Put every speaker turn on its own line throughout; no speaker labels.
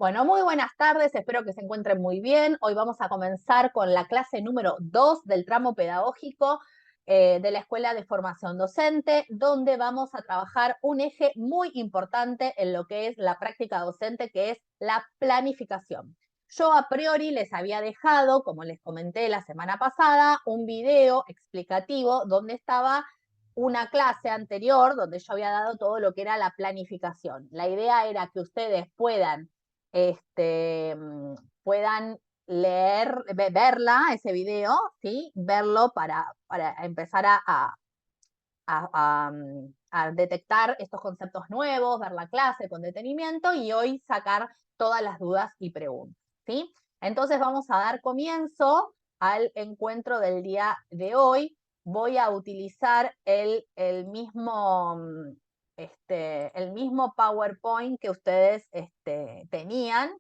Bueno, muy buenas tardes, espero que se encuentren muy bien. Hoy vamos a comenzar con la clase número 2 del tramo pedagógico de la Escuela de Formación Docente, donde vamos a trabajar un eje muy importante en lo que es la práctica docente, que es la planificación. Yo a priori les había dejado, como les comenté la semana pasada, un video explicativo donde estaba una clase anterior donde yo había dado todo lo que era la planificación. La idea era que ustedes este, puedan verla, ese video, ¿sí? Verlo para empezar a detectar estos conceptos nuevos, ver la clase con detenimiento y hoy sacar todas las dudas y preguntas, ¿sí? Entonces vamos a dar comienzo al encuentro del día de hoy. Voy a utilizar el mismo PowerPoint que ustedes tenían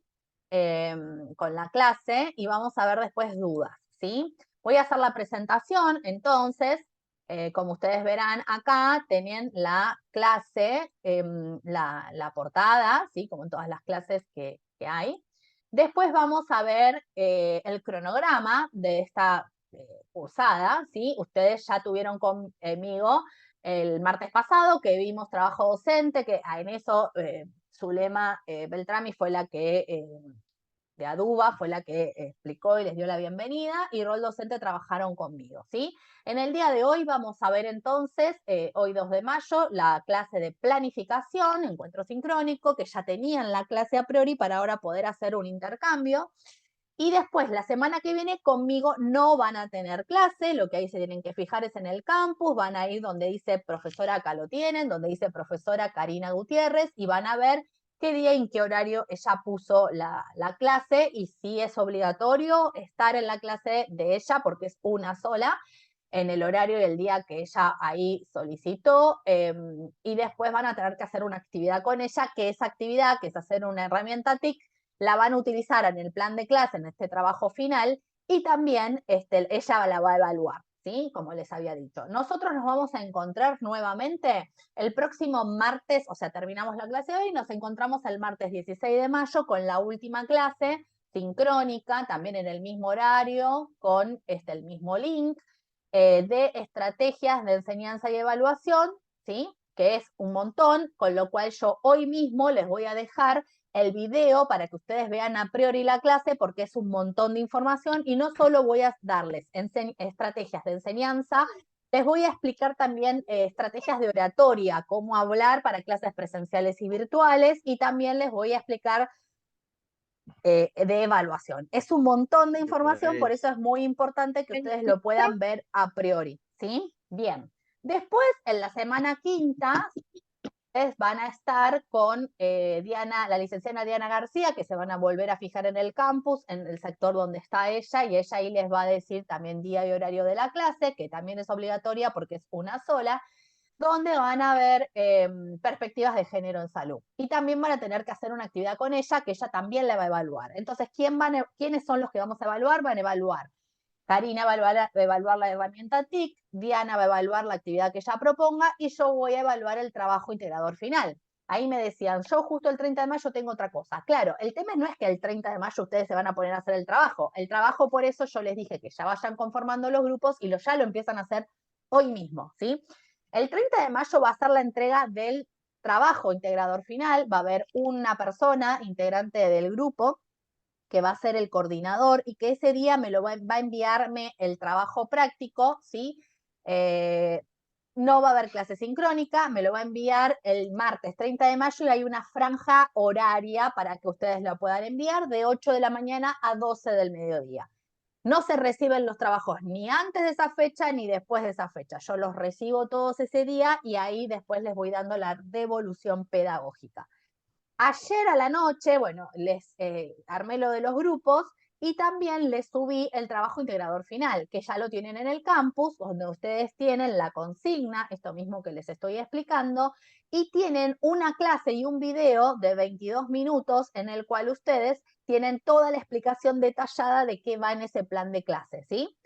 con la clase y vamos a ver después dudas, ¿sí? Voy a hacer la presentación, entonces, como ustedes verán acá, tienen la clase, la portada, ¿sí? Como en todas las clases que hay. Después vamos a ver el cronograma de esta cursada, ¿sí? Ustedes ya tuvieron conmigo el martes pasado que vimos trabajo docente, que en eso Zulema Beltrami fue la que de Aduba fue la que explicó y les dio la bienvenida, y rol docente trabajaron conmigo, ¿sí? En el día de hoy vamos a ver entonces, hoy 2 de mayo, la clase de planificación, encuentro sincrónico, que ya tenían la clase a priori para ahora poder hacer un intercambio. Y después, la semana que viene, conmigo no van a tener clase, lo que ahí se tienen que fijar es en el campus, van a ir donde dice profesora, acá lo tienen, donde dice profesora Karina Gutiérrez, y van a ver qué día y en qué horario ella puso la clase, y si es obligatorio estar en la clase de ella, porque es una sola, en el horario y el día que ella ahí solicitó, y después van a tener que hacer una actividad con ella, que esa actividad, que es hacer una herramienta TIC, la van a utilizar en el plan de clase, en este trabajo final, y también ella la va a evaluar, ¿sí? Como les había dicho. Nosotros nos vamos a encontrar nuevamente el próximo martes, o sea, terminamos la clase hoy, nos encontramos el martes 16 de mayo con la última clase sincrónica, también en el mismo horario, con el mismo link, de estrategias de enseñanza y evaluación, ¿sí? Que es un montón, con lo cual yo hoy mismo les voy a dejar el video para que ustedes vean a priori la clase, porque es un montón de información y no solo voy a darles estrategias de enseñanza, les voy a explicar también estrategias de oratoria, cómo hablar para clases presenciales y virtuales, y también les voy a explicar de evaluación. Es un montón de información, por eso es muy importante que ustedes lo puedan ver a priori, ¿sí? Bien. Después, en la semana quinta, van a estar con Diana, la licenciada Diana García, que se van a volver a fijar en el campus, en el sector donde está ella, y ella ahí les va a decir también día y horario de la clase, que también es obligatoria porque es una sola, donde van a ver perspectivas de género en salud. Y también van a tener que hacer una actividad con ella, que ella también la va a evaluar. Entonces, ¿quiénes son los que vamos a evaluar? Van a evaluar. Karina va a evaluar la herramienta TIC, Diana va a evaluar la actividad que ella proponga, y yo voy a evaluar el trabajo integrador final. Ahí me decían, yo justo el 30 de mayo tengo otra cosa. Claro, el tema no es que el 30 de mayo ustedes se van a poner a hacer el trabajo. El trabajo, por eso yo les dije que ya vayan conformando los grupos y ya lo empiezan a hacer hoy mismo, ¿sí? El 30 de mayo va a ser la entrega del trabajo integrador final, va a haber una persona integrante del grupo que va a ser el coordinador y que ese día me lo va a enviarme el trabajo práctico, ¿sí? No va a haber clase sincrónica, me lo va a enviar el martes 30 de mayo y hay una franja horaria para que ustedes lo puedan enviar de 8 de la mañana a 12 del mediodía. No se reciben los trabajos ni antes de esa fecha ni después de esa fecha. Yo los recibo todos ese día y ahí después les voy dando la devolución pedagógica. Ayer a la noche, bueno, les armé lo de los grupos y también les subí el trabajo integrador final, que ya lo tienen en el campus, donde ustedes tienen la consigna, esto mismo que les estoy explicando, y tienen una clase y un video de 22 minutos en el cual ustedes tienen toda la explicación detallada de qué va en ese plan de clase, ¿sí?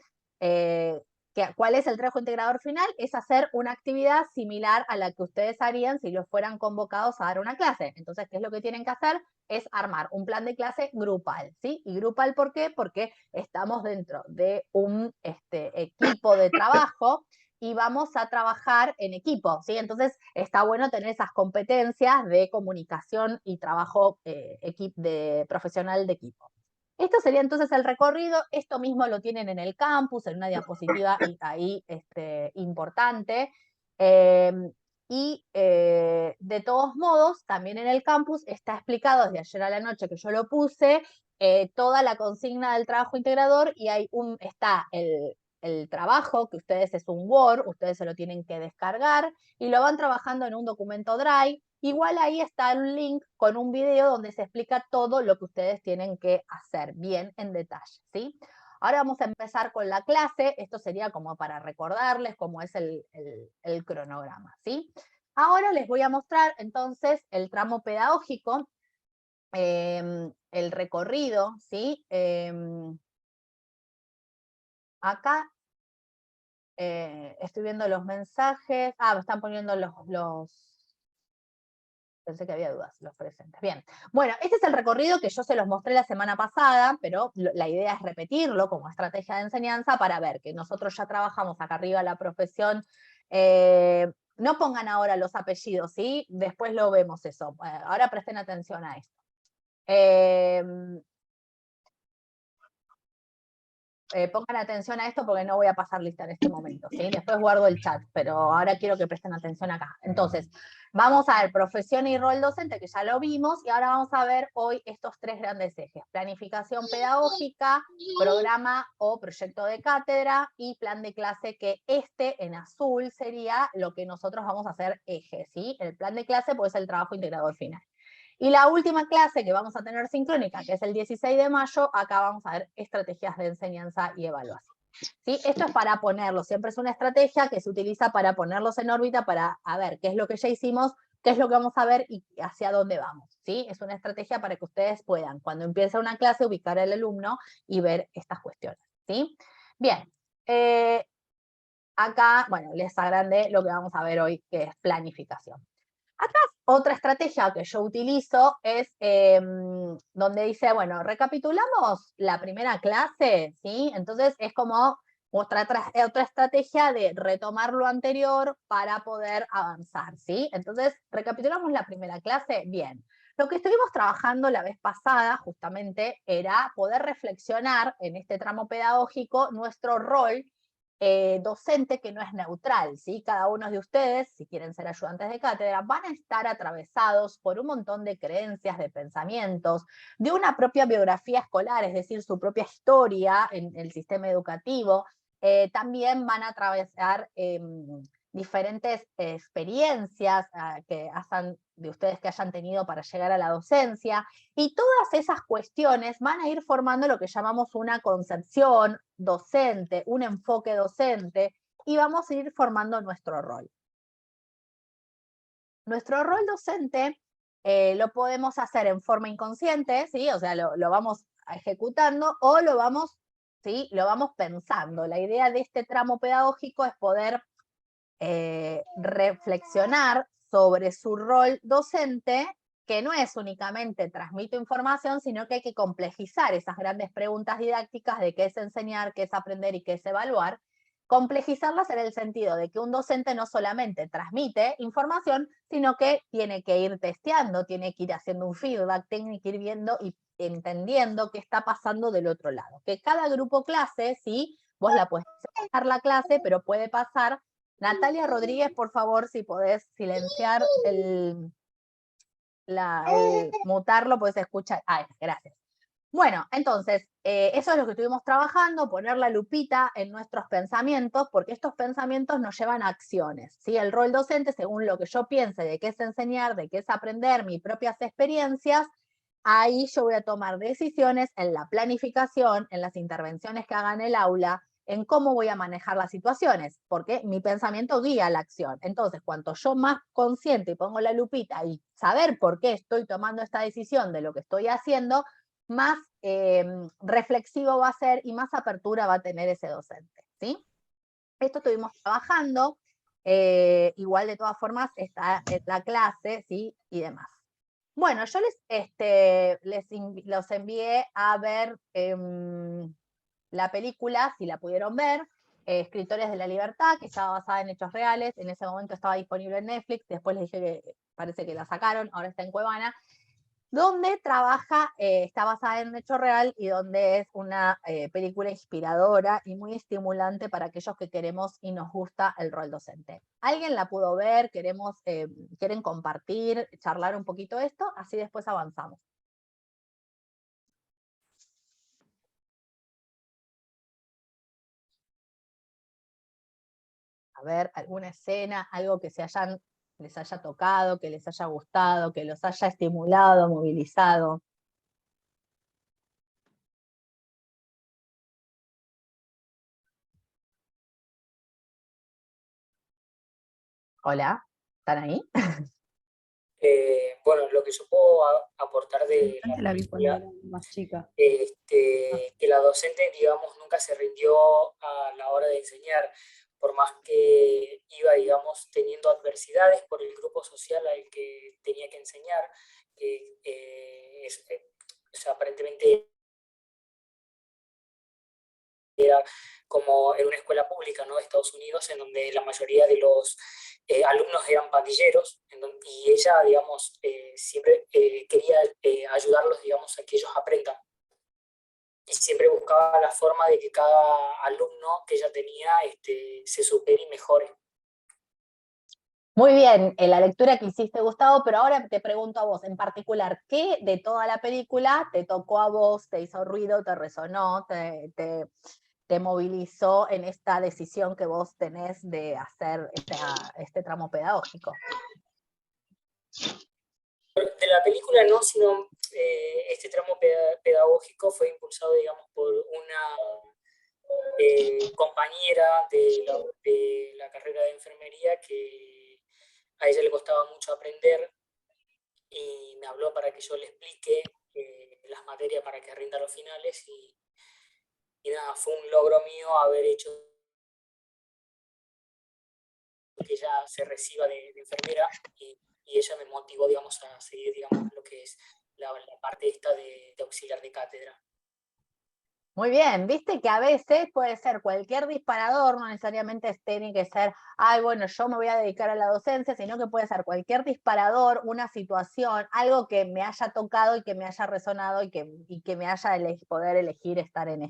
¿cuál es el trabajo integrador final? Es hacer una actividad similar a la que ustedes harían si los fueran convocados a dar una clase. Entonces, ¿qué es lo que tienen que hacer? Es armar un plan de clase grupal, ¿sí? ¿Y grupal por qué? Porque estamos dentro de un equipo de trabajo y vamos a trabajar en equipo, ¿sí? Entonces, está bueno tener esas competencias de comunicación y trabajo de profesional de equipo. Esto sería entonces el recorrido, esto mismo lo tienen en el campus, en una diapositiva ahí importante. De todos modos, también en el campus está explicado desde ayer a la noche que yo lo puse, toda la consigna del trabajo integrador y está el trabajo, que ustedes es un Word, ustedes se lo tienen que descargar y lo van trabajando en un documento Drive. Igual ahí está un link con un video donde se explica todo lo que ustedes tienen que hacer bien en detalle, ¿sí? Ahora vamos a empezar con la clase. Esto sería como para recordarles cómo es el cronograma, ¿sí? Ahora les voy a mostrar entonces el tramo pedagógico, el recorrido, ¿sí? Acá estoy viendo los mensajes. Me están poniendo pensé que había dudas, los presentes. Bien, bueno, este es el recorrido que yo se los mostré la semana pasada, pero la idea es repetirlo como estrategia de enseñanza para ver que nosotros ya trabajamos acá arriba la profesión. No pongan ahora los apellidos, ¿sí? Después lo vemos eso. Ahora presten atención a esto. Pongan atención a esto porque no voy a pasar lista en este momento, ¿sí? Después guardo el chat, pero ahora quiero que presten atención acá. Entonces, vamos a ver profesión y rol docente, que ya lo vimos, y ahora vamos a ver hoy estos tres grandes ejes: planificación pedagógica, programa o proyecto de cátedra y plan de clase, que en azul sería lo que nosotros vamos a hacer eje, ¿sí? El plan de clase pues es el trabajo integrador final. Y la última clase que vamos a tener sincrónica, que es el 16 de mayo, acá vamos a ver estrategias de enseñanza y evaluación. ¿Sí? Esto es para ponerlo, siempre es una estrategia que se utiliza para ponerlos en órbita, para ver qué es lo que ya hicimos, qué es lo que vamos a ver y hacia dónde vamos. ¿Sí? Es una estrategia para que ustedes puedan, cuando empiece una clase, ubicar al alumno y ver estas cuestiones. ¿Sí? Bien, acá, bueno, les agrandé lo que vamos a ver hoy, que es planificación. Acá otra estrategia que yo utilizo es donde dice, bueno, recapitulamos la primera clase, ¿sí? Entonces es como otra estrategia de retomar lo anterior para poder avanzar, ¿sí? Entonces, recapitulamos la primera clase, bien. Lo que estuvimos trabajando la vez pasada justamente era poder reflexionar en este tramo pedagógico nuestro rol docente, que no es neutral, ¿sí? Cada uno de ustedes, si quieren ser ayudantes de cátedra, van a estar atravesados por un montón de creencias, de pensamientos, de una propia biografía escolar, es decir, su propia historia en el sistema educativo. También van a atravesar diferentes experiencias que de ustedes que hayan tenido para llegar a la docencia, y todas esas cuestiones van a ir formando lo que llamamos una concepción docente, un enfoque docente, y vamos a ir formando nuestro rol. Nuestro rol docente lo podemos hacer en forma inconsciente, ¿sí? O sea, lo vamos ejecutando, o lo vamos pensando. La idea de este tramo pedagógico es poder reflexionar sobre su rol docente, que no es únicamente transmito información, sino que hay que complejizar esas grandes preguntas didácticas de qué es enseñar, qué es aprender y qué es evaluar. Complejizarlas en el sentido de que un docente no solamente transmite información, sino que tiene que ir testeando, tiene que ir haciendo un feedback, tiene que ir viendo y entendiendo qué está pasando del otro lado. Que cada grupo clase, sí, vos la puedes dar la clase, pero puede pasar. Natalia Rodríguez, por favor, si podés silenciar mutarlo, podés escuchar. Gracias. Bueno, entonces, eso es lo que estuvimos trabajando, poner la lupita en nuestros pensamientos, porque estos pensamientos nos llevan a acciones, ¿sí? El rol docente, según lo que yo piense de qué es enseñar, de qué es aprender, mis propias experiencias, ahí yo voy a tomar decisiones en la planificación, en las intervenciones que haga en el aula, en cómo voy a manejar las situaciones, porque mi pensamiento guía la acción. Entonces, cuanto yo más consciente y pongo la lupita y saber por qué estoy tomando esta decisión de lo que estoy haciendo, más reflexivo va a ser y más apertura va a tener ese docente, ¿sí? Esto estuvimos trabajando, igual de todas formas está en la clase, ¿sí? Y demás. Bueno, yo los envié a ver la película, si la pudieron ver, Escritores de la Libertad, que estaba basada en hechos reales. En ese momento estaba disponible en Netflix, después les dije que parece que la sacaron, ahora está en Cuevana, donde trabaja, está basada en un hecho real y donde es una película inspiradora y muy estimulante para aquellos que queremos y nos gusta el rol docente. ¿Alguien la pudo ver? ¿Quieren compartir, charlar un poquito esto? Así después avanzamos. A ver, alguna escena, algo que les haya tocado, que les haya gustado, que los haya estimulado, movilizado. Hola, ¿están ahí?
Bueno, lo que yo puedo aportar de la
La vi cuando
película,
era más chica.
que la docente, digamos, nunca se rindió a la hora de enseñar, por más que iba, digamos, teniendo adversidades por el grupo social al que tenía que enseñar, que o sea, aparentemente era como en una escuela pública, ¿no?, de Estados Unidos, en donde la mayoría de los alumnos eran pandilleros, y ella, digamos, siempre quería ayudarlos, digamos, a que ellos aprendan. Y siempre buscaba la forma de que cada alumno que ella tenía se supere y mejore.
Muy bien, la lectura que hiciste, Gustavo, pero ahora te pregunto a vos en particular, ¿qué de toda la película te tocó a vos, te hizo ruido, te resonó, te movilizó en esta decisión que vos tenés de hacer este tramo pedagógico?
De la película no, sino este tramo pedagógico fue impulsado, digamos, por una compañera de la carrera de enfermería que a ella le costaba mucho aprender y me habló para que yo le explique las materias para que rinda los finales y nada, fue un logro mío haber hecho que ella se reciba de enfermera y ella me motivó, digamos, a seguir, digamos, lo que es la parte esta de auxiliar de cátedra.
Muy bien, viste que a veces puede ser cualquier disparador, no necesariamente tiene que ser, ay, bueno, yo me voy a dedicar a la docencia, sino que puede ser cualquier disparador, una situación, algo que me haya tocado y que me haya resonado y que me haya poder elegir estar en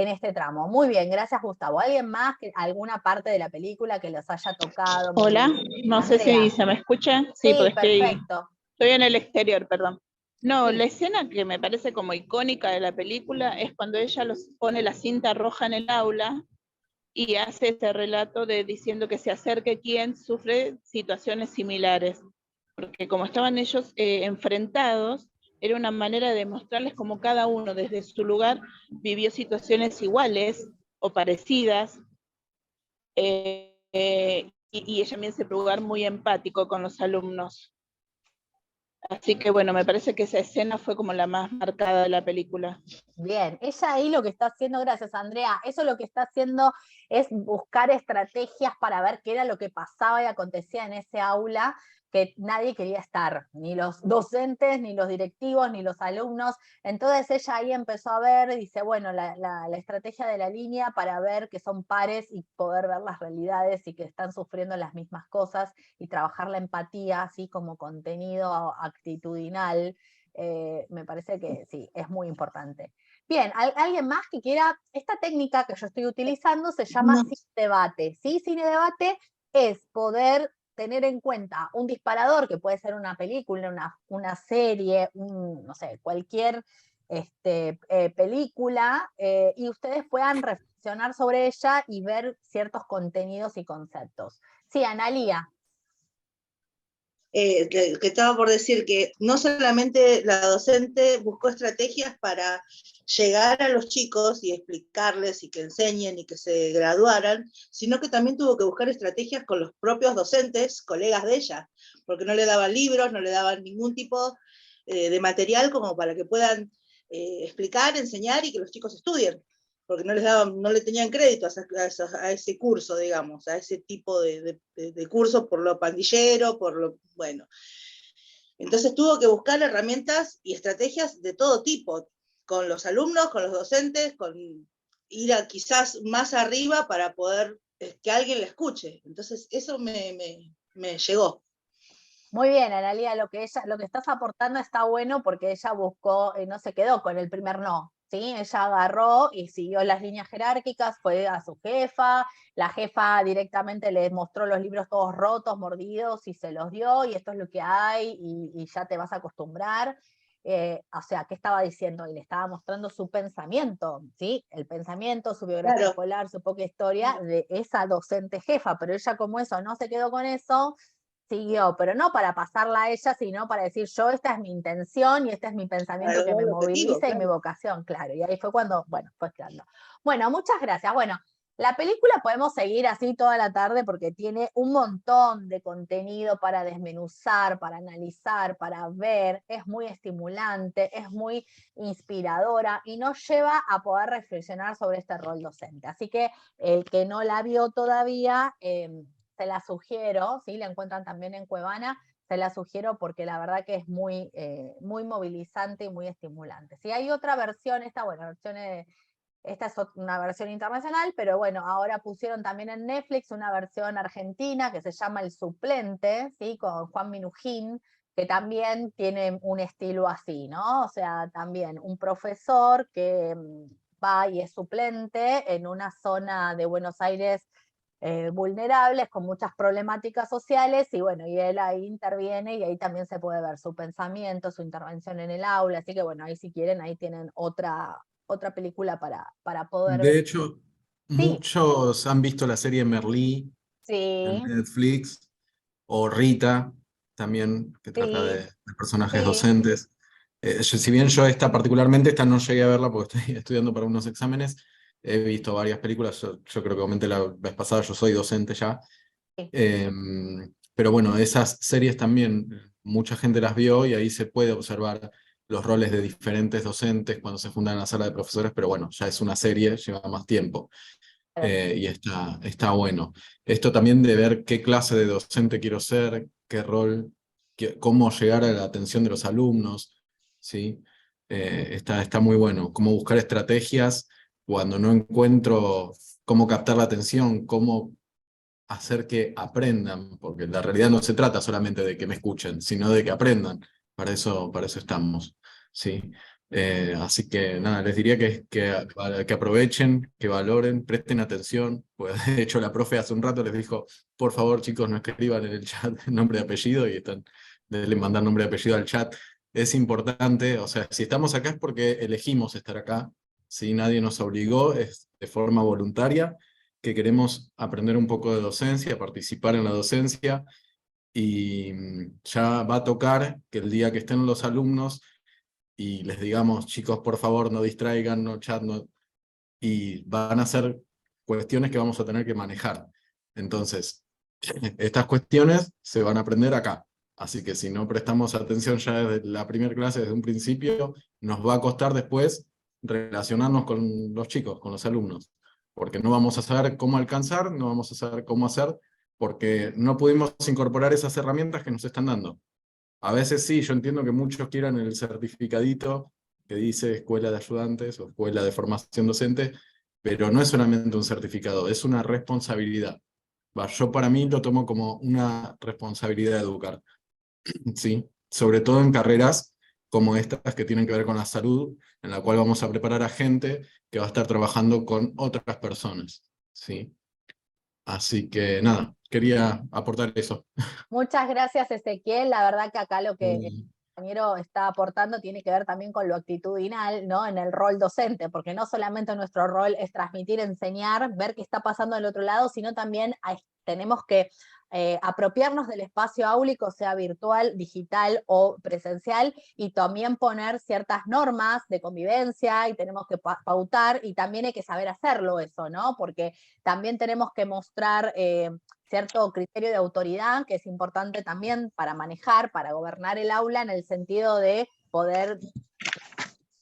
este tramo. Muy bien, gracias, Gustavo. ¿Alguien más, alguna parte de la película que los haya tocado?
Hola, no sé
Andrea.
si se me escucha. Sí,
Sí,
porque
perfecto.
estoy en el exterior, perdón. No,
Sí.
la escena que me parece como icónica de la película es cuando ella los pone la cinta roja en el aula y hace este relato de diciendo que se acerque quien sufre situaciones similares. Porque como estaban ellos enfrentados, era una manera de mostrarles cómo cada uno desde su lugar vivió situaciones iguales o parecidas. Y ella también se lugar muy empático con los alumnos. Así que bueno, me parece que esa escena fue como la más marcada de la película.
Bien, ella ahí lo que está haciendo, gracias Andrea, eso lo que está haciendo es buscar estrategias para ver qué era lo que pasaba y acontecía en ese aula que nadie quería estar, ni los docentes, ni los directivos, ni los alumnos. Entonces ella ahí empezó a ver, dice, bueno, la estrategia de la línea para ver que son pares y poder ver las realidades y que están sufriendo las mismas cosas y trabajar la empatía así como contenido actitudinal. Me parece que sí, es muy importante. Bien, ¿alguien más que quiera? Esta técnica que yo estoy utilizando se llama cine debate. ¿Sí? Cine debate es poder tener en cuenta un disparador, que puede ser una película, una serie, no sé, cualquier película, y ustedes puedan reflexionar sobre ella y ver ciertos contenidos y conceptos. Sí, Analía.
Que estaba por decir que no solamente la docente buscó estrategias para llegar a los chicos y explicarles y que enseñen y que se graduaran, sino que también tuvo que buscar estrategias con los propios docentes, colegas de ella, porque no le daban libros, no le daban ningún tipo de material como para que puedan explicar, enseñar y que los chicos estudien. porque no le tenían crédito a ese curso, digamos, a ese tipo de curso por lo pandillero, bueno. Entonces tuvo que buscar herramientas y estrategias de todo tipo, con los alumnos, con los docentes, con ir quizás más arriba para poder que alguien la escuche. Entonces eso me llegó.
Muy bien, Analía, lo que estás aportando está bueno porque ella buscó, no se quedó con el primer no, ¿sí? Ella agarró y siguió las líneas jerárquicas, fue a su jefa, la jefa directamente le mostró los libros todos rotos, mordidos, y se los dio, y esto es lo que hay, y ya te vas a acostumbrar. O sea, ¿qué estaba diciendo? Y le estaba mostrando su pensamiento, ¿sí? El pensamiento, su biografía escolar, su poca historia de esa docente jefa, pero ella como eso no se quedó con eso, siguió, pero no para pasarla a ella, sino para decir, yo esta es mi intención y este es mi pensamiento que me moviliza y mi vocación, claro. Y ahí fue cuando, bueno, fue creando. Bueno, muchas gracias. Bueno, la película podemos seguir así toda la tarde porque tiene un montón de contenido para desmenuzar, para analizar, para ver, es muy estimulante, es muy inspiradora y nos lleva a poder reflexionar sobre este rol docente. Así que el que no la vio todavía, se la sugiero, ¿sí? La encuentran también en Cuevana, se la sugiero porque la verdad que es muy, muy movilizante y muy estimulante. Si hay otra versión, esta es una versión internacional, pero bueno, ahora pusieron también en Netflix una versión argentina que se llama El Suplente, ¿sí? Con Juan Minujín, que también tiene un estilo así, ¿no? O sea, también un profesor que va y es suplente en una zona de Buenos Aires vulnerables, con muchas problemáticas sociales, y bueno, y él ahí interviene y ahí también se puede ver su pensamiento, su intervención en el aula, así que bueno, ahí si quieren, ahí tienen otra película para poder ver.
De hecho, muchos han visto la serie Merlí en Netflix, o Rita, también, que trata de personajes docentes. Si bien yo esta no llegué a verla porque estoy estudiando para unos exámenes, he visto varias películas, yo creo que comenté la vez pasada, yo soy docente ya. Pero bueno, esas series también, mucha gente las vio y ahí se puede observar los roles de diferentes docentes cuando se juntan en la sala de profesores, pero bueno, ya es una serie, lleva más tiempo. Y está bueno. Esto también de ver qué clase de docente quiero ser, qué rol, cómo llegar a la atención de los alumnos, ¿sí? Está muy bueno. Cómo buscar estrategias cuando no encuentro cómo captar la atención, cómo hacer que aprendan, porque la realidad no se trata solamente de que me escuchen, sino de que aprendan. Para eso estamos, ¿sí? Así que nada, les diría que aprovechen, que valoren, presten atención. Pues de hecho la profe hace un rato les dijo, por favor chicos, no escriban en el chat nombre y apellido, y le mandan nombre y apellido al chat. Es importante, o sea, si estamos acá es porque elegimos estar acá, ¿sí? Nadie nos obligó, es de forma voluntaria, que queremos aprender un poco de docencia, participar en la docencia, y ya va a tocar que el día que estén los alumnos y les digamos, chicos, por favor, no distraigan, no chat, no, y van a ser cuestiones que vamos a tener que manejar. Entonces, estas cuestiones se van a aprender acá. Así que si no prestamos atención ya desde la primera clase, desde un principio, nos va a costar después relacionarnos con los chicos, con los alumnos. Porque no vamos a saber cómo alcanzar, no vamos a saber cómo hacer, porque no pudimos incorporar esas herramientas que nos están dando. A veces sí, yo entiendo que muchos quieran el certificadito que dice Escuela de Ayudantes o Escuela de Formación Docente, pero no es solamente un certificado, es una responsabilidad. Yo para mí lo tomo como una responsabilidad de educar, ¿sí? Sobre todo en carreras como estas que tienen que ver con la salud, en la cual vamos a preparar a gente que va a estar trabajando con otras personas, ¿sí? Así que nada, quería aportar eso.
Muchas gracias, Ezequiel. La verdad que acá lo que el compañero está aportando tiene que ver también con lo actitudinal, ¿no? En el rol docente, porque no solamente nuestro rol es transmitir, enseñar, ver qué está pasando del otro lado, sino también tenemos que apropiarnos del espacio áulico, sea virtual, digital o presencial, y también poner ciertas normas de convivencia, y tenemos que pautar, y también hay que saber hacerlo eso, ¿no? Porque también tenemos que mostrar cierto criterio de autoridad, que es importante también para manejar, para gobernar el aula, en el sentido de poder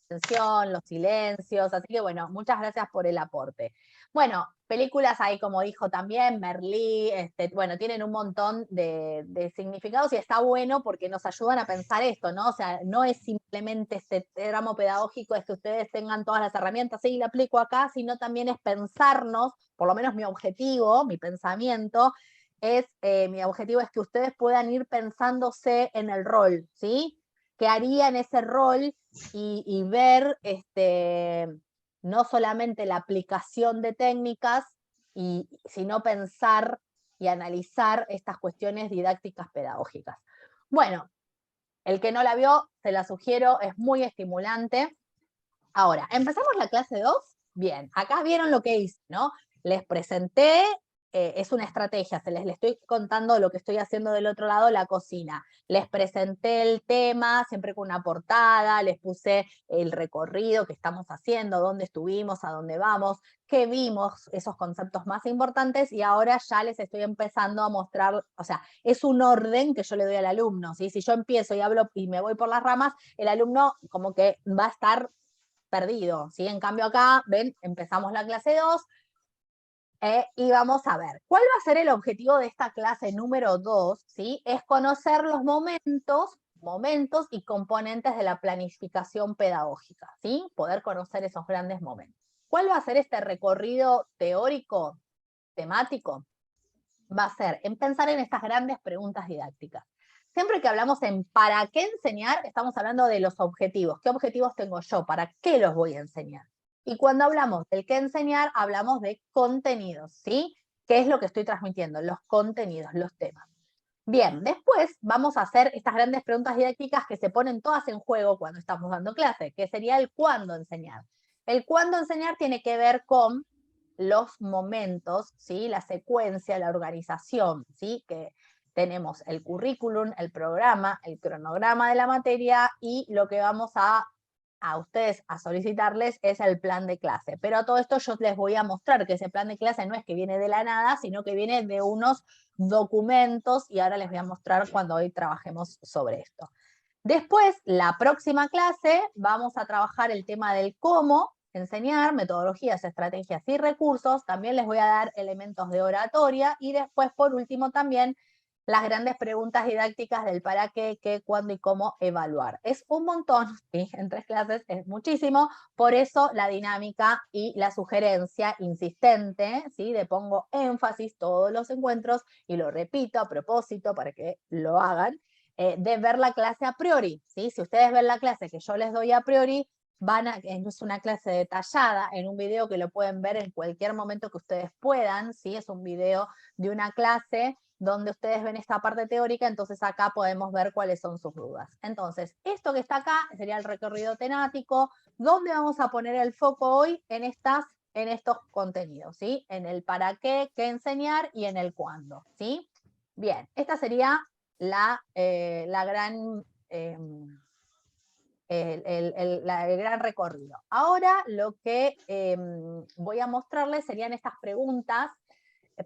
atención, los silencios, así que bueno, muchas gracias por el aporte. Bueno, películas ahí, como dijo también, Merlí, bueno, tienen un montón de significados y está bueno porque nos ayudan a pensar esto, ¿no? O sea, no es simplemente este tramo pedagógico, es que ustedes tengan todas las herramientas, sí, la aplico acá, sino también es pensarnos, por lo menos mi objetivo, mi pensamiento, mi objetivo es que ustedes puedan ir pensándose en el rol, ¿sí? ¿Qué harían ese rol? Y ver no solamente la aplicación de técnicas, sino pensar y analizar estas cuestiones didácticas pedagógicas. Bueno, el que no la vio, se la sugiero, es muy estimulante. Ahora, ¿empezamos la clase 2? Bien, acá vieron lo que hice, ¿no? Les presenté, es una estrategia, les estoy contando lo que estoy haciendo del otro lado, la cocina. Les presenté el tema, siempre con una portada, les puse el recorrido que estamos haciendo, dónde estuvimos, a dónde vamos, qué vimos, esos conceptos más importantes, y ahora ya les estoy empezando a mostrar, o sea, es un orden que yo le doy al alumno, ¿sí? Si yo empiezo y hablo y me voy por las ramas, el alumno como que va a estar perdido, ¿sí? En cambio acá, ven, empezamos la clase 2, y vamos a ver, ¿cuál va a ser el objetivo de esta clase número 2? ¿Sí? Es conocer los momentos y componentes de la planificación pedagógica, ¿sí? Poder conocer esos grandes momentos. ¿Cuál va a ser este recorrido teórico, temático? Va a ser en pensar en estas grandes preguntas didácticas. Siempre que hablamos en ¿para qué enseñar? Estamos hablando de los objetivos. ¿Qué objetivos tengo yo? ¿Para qué los voy a enseñar? Y cuando hablamos del qué enseñar, hablamos de contenidos, ¿sí? ¿Qué es lo que estoy transmitiendo? Los contenidos, los temas. Bien, después vamos a hacer estas grandes preguntas didácticas que se ponen todas en juego cuando estamos dando clase, que sería el cuándo enseñar. El cuándo enseñar tiene que ver con los momentos, ¿sí? La secuencia, la organización, ¿sí? Que tenemos el currículum, el programa, el cronograma de la materia, y lo que vamos a ustedes a solicitarles es el plan de clase. Pero a todo esto yo les voy a mostrar que ese plan de clase no es que viene de la nada, sino que viene de unos documentos, y ahora les voy a mostrar cuando hoy trabajemos sobre esto. Después, la próxima clase, vamos a trabajar el tema del cómo enseñar, metodologías, estrategias y recursos. También les voy a dar elementos de oratoria, y después, por último, también las grandes preguntas didácticas del para qué, cuándo y cómo evaluar. Es un montón, ¿sí? En 3 clases es muchísimo, por eso la dinámica y la sugerencia insistente, ¿sí? De pongo énfasis todos los encuentros, y lo repito a propósito para que lo hagan, de ver la clase a priori, ¿sí? Si ustedes ven la clase que yo les doy a priori, es una clase detallada en un video que lo pueden ver en cualquier momento que ustedes puedan, ¿sí? Es un video de una clase donde ustedes ven esta parte teórica, entonces acá podemos ver cuáles son sus dudas. Entonces, esto que está acá sería el recorrido temático, donde vamos a poner el foco hoy en estos contenidos, ¿sí? En el para qué, qué enseñar, y en el cuándo, ¿sí? Bien, esta sería el gran recorrido. Ahora lo que voy a mostrarles serían estas preguntas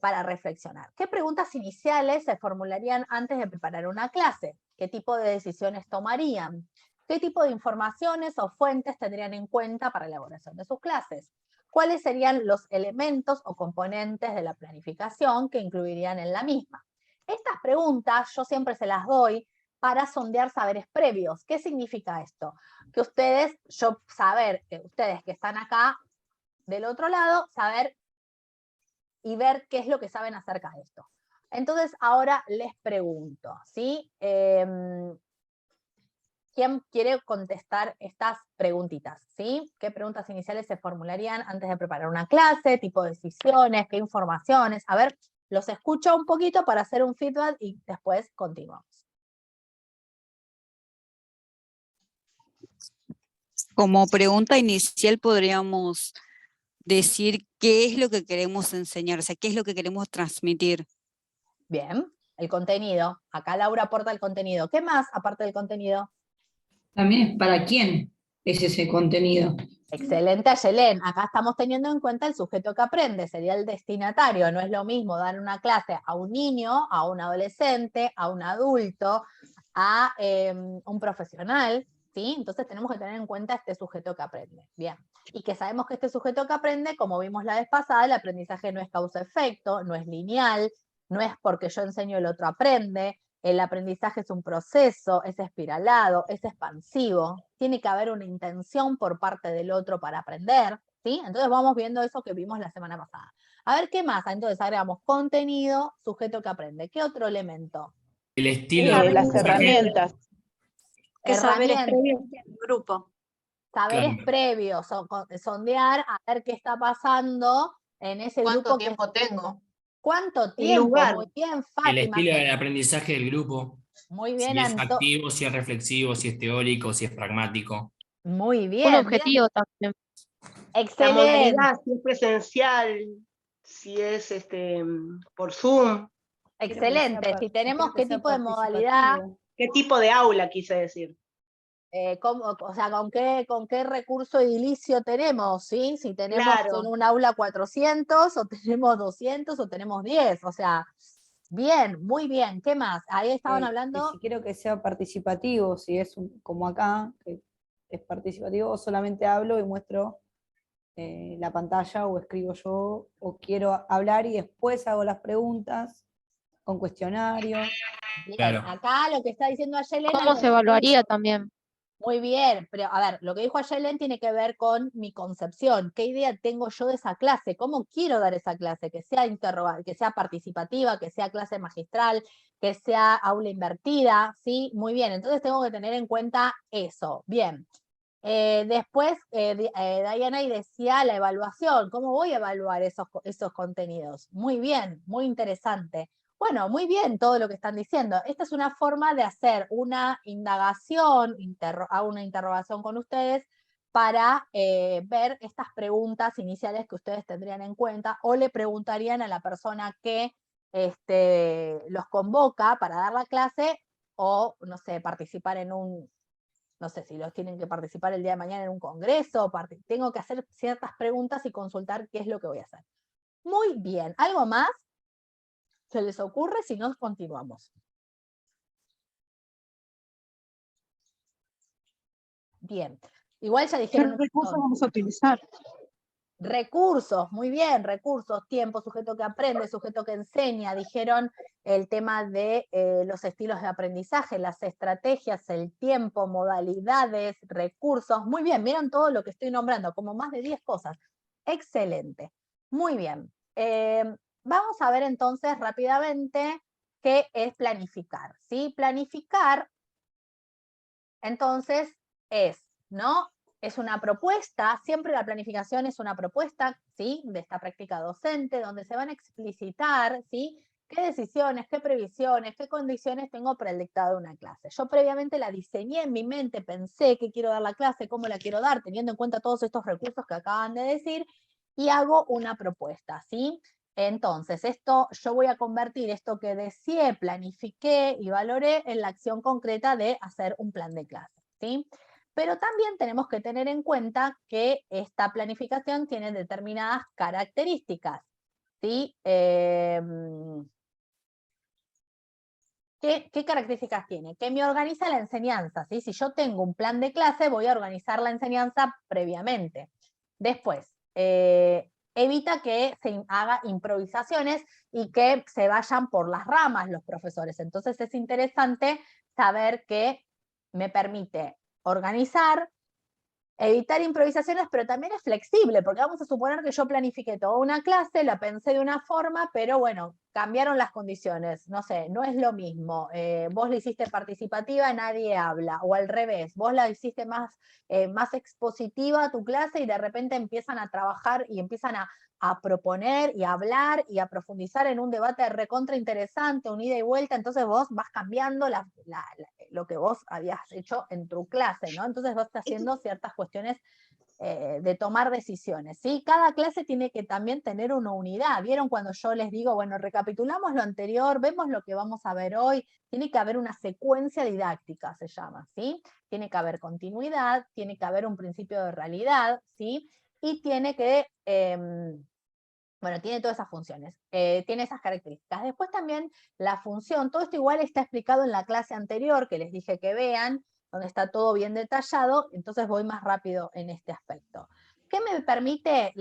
para reflexionar. ¿Qué preguntas iniciales se formularían antes de preparar una clase? ¿Qué tipo de decisiones tomarían? ¿Qué tipo de informaciones o fuentes tendrían en cuenta para la elaboración de sus clases? ¿Cuáles serían los elementos o componentes de la planificación que incluirían en la misma? Estas preguntas yo siempre se las doy para sondear saberes previos. ¿Qué significa esto? Que ustedes que están acá del otro lado, saber y ver qué es lo que saben acerca de esto. Entonces, ahora les pregunto, ¿sí? ¿Quién quiere contestar estas preguntitas? ¿Sí? ¿Qué preguntas iniciales se formularían antes de preparar una clase? ¿Tipo de decisiones? ¿Qué informaciones? A ver, los escucho un poquito para hacer un feedback y después continuamos.
Como pregunta inicial podríamos decir qué es lo que queremos enseñar, o sea, qué es lo que queremos transmitir.
Bien, el contenido. Acá Laura aporta el contenido. ¿Qué más aparte del contenido?
También es para quién es ese contenido.
Excelente, Ayelén. Acá estamos teniendo en cuenta el sujeto que aprende, sería el destinatario. No es lo mismo dar una clase a un niño, a un adolescente, a un adulto, a un profesional, ¿sí? Entonces tenemos que tener en cuenta este sujeto que aprende. Bien. Y que sabemos que este sujeto que aprende, como vimos la vez pasada, el aprendizaje no es causa-efecto, no es lineal, no es porque yo enseño el otro aprende, el aprendizaje es un proceso, es espiralado, es expansivo, tiene que haber una intención por parte del otro para aprender, ¿sí? Entonces vamos viendo eso que vimos la semana pasada. A ver, ¿qué más? Entonces agregamos contenido, sujeto que aprende. ¿Qué otro elemento?
El estilo de
Las
aprendizaje.
herramientas.
¿Qué saberes
Herramientas.
previos tiene el grupo?
Saberes
Claro.
previos, sondear, a ver qué está pasando en ese
¿Cuánto
grupo.
tiempo tengo?
¿Cuánto tiempo?
lugar.
Muy bien,
El
Fátima.
estilo del aprendizaje del grupo.
Muy bien,
Si es activo, si es reflexivo, si es teórico, si es pragmático.
Muy
Un
bien, bien.
objetivo también.
La
Excelente.
modalidad, si es presencial, si es por Zoom,
Excelente. Si tenemos qué tipo de modalidad,
qué tipo de aula quise decir.
o sea, con qué recurso edilicio tenemos, ¿sí? Si tenemos
Claro.
en un aula 400, o tenemos 200, o tenemos 10, o sea, bien, muy bien. ¿Qué más? Ahí estaban hablando.
Si quiero que sea participativo, si es como acá, que es participativo, o solamente hablo y muestro la pantalla, o escribo yo, o quiero hablar y después hago las preguntas con cuestionario.
Bien,
Claro.
acá lo que está diciendo Ayelen.
¿Cómo se evaluaría también?
Muy bien, pero a ver, lo que dijo Ayelen tiene que ver con mi concepción. ¿Qué idea tengo yo de esa clase? ¿Cómo quiero dar esa clase? Que sea que sea participativa, que sea clase magistral, que sea aula invertida, ¿sí? Muy bien, entonces tengo que tener en cuenta eso. Bien. Después, Diana y decía la evaluación. ¿Cómo voy a evaluar esos contenidos? Muy bien, muy interesante. Bueno, muy bien todo lo que están diciendo. Esta es una forma de hacer una indagación, hago una interrogación con ustedes para ver estas preguntas iniciales que ustedes tendrían en cuenta, o le preguntarían a la persona que los convoca para dar la clase, o, no sé, participar en un, no sé si los tienen que participar el día de mañana en un congreso, tengo que hacer ciertas preguntas y consultar qué es lo que voy a hacer. Muy bien, ¿algo más se les ocurre? Si no, continuamos. Bien, igual ya dijeron.
¿Qué recursos vamos a utilizar?
Recursos, muy bien, recursos, tiempo, sujeto que aprende, sujeto que enseña, dijeron el tema de los estilos de aprendizaje, las estrategias, el tiempo, modalidades, recursos, muy bien, vieron todo lo que estoy nombrando, como más de 10 cosas, excelente, muy bien. Vamos a ver entonces rápidamente qué es planificar, ¿sí? Planificar, entonces, ¿no? Es una propuesta, siempre la planificación es una propuesta, ¿sí? De esta práctica docente, donde se van a explicitar, ¿sí? ¿Qué decisiones, qué previsiones, qué condiciones tengo para el dictado de una clase? Yo previamente la diseñé en mi mente, pensé que quiero dar la clase, cómo la quiero dar, teniendo en cuenta todos estos recursos que acaban de decir, y hago una propuesta, ¿sí? Entonces, yo voy a convertir esto que deseé, planifiqué y valoré en la acción concreta de hacer un plan de clase, ¿sí? Pero también tenemos que tener en cuenta que esta planificación tiene determinadas características, ¿sí? ¿Qué características tiene? Que me organiza la enseñanza, ¿sí? Si yo tengo un plan de clase, voy a organizar la enseñanza previamente. Después, evita que se haga improvisaciones y que se vayan por las ramas los profesores. Entonces es interesante saber que me permite organizar, evitar improvisaciones, pero también es flexible, porque vamos a suponer que yo planifiqué toda una clase, la pensé de una forma, pero bueno, cambiaron las condiciones, no sé, no es lo mismo, vos la hiciste participativa, nadie habla, o al revés, vos la hiciste más expositiva a tu clase y de repente empiezan a trabajar y empiezan a proponer y a hablar y a profundizar en un debate recontra interesante, un ida y vuelta, entonces vos vas cambiando lo que vos habías hecho en tu clase, ¿no? Entonces vas haciendo ciertas cuestiones de tomar decisiones, ¿sí? Cada clase tiene que también tener una unidad. ¿Vieron cuando yo les digo, bueno, recapitulamos lo anterior, vemos lo que vamos a ver hoy? Tiene que haber una secuencia didáctica, se llama, ¿sí? Tiene que haber continuidad, tiene que haber un principio de realidad, ¿sí? Y tiene que... bueno, tiene todas esas funciones, tiene esas características. Después también la función, todo esto igual está explicado en la clase anterior que les dije que vean, donde está todo bien detallado, entonces voy más rápido en este aspecto. ¿Qué me permite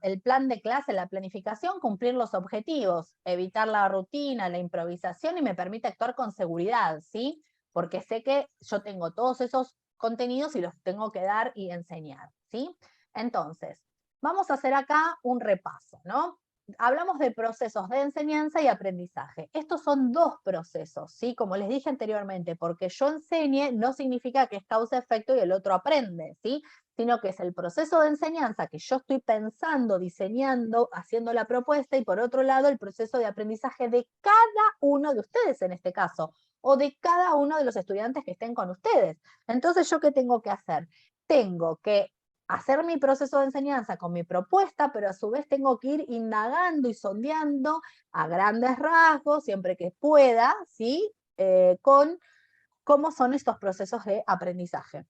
el plan de clase, la planificación? Cumplir los objetivos, evitar la rutina, la improvisación, y me permite actuar con seguridad, ¿sí? Porque sé que yo tengo todos esos contenidos y los tengo que dar y enseñar, ¿sí? Entonces, vamos a hacer acá un repaso, ¿no? Hablamos de procesos de enseñanza y aprendizaje. Estos son dos procesos, ¿sí? Como les dije anteriormente, porque yo enseñe no significa que es causa-efecto y el otro aprende, ¿sí? Sino que es el proceso de enseñanza que yo estoy pensando, diseñando, haciendo la propuesta, y por otro lado el proceso de aprendizaje de cada uno de ustedes en este caso, o de cada uno de los estudiantes que estén con ustedes. Entonces, ¿yo qué tengo que hacer? Tengo que hacer mi proceso de enseñanza con mi propuesta, pero a su vez tengo que ir indagando y sondeando a grandes rasgos, siempre que pueda, ¿sí? Con cómo son estos procesos de aprendizaje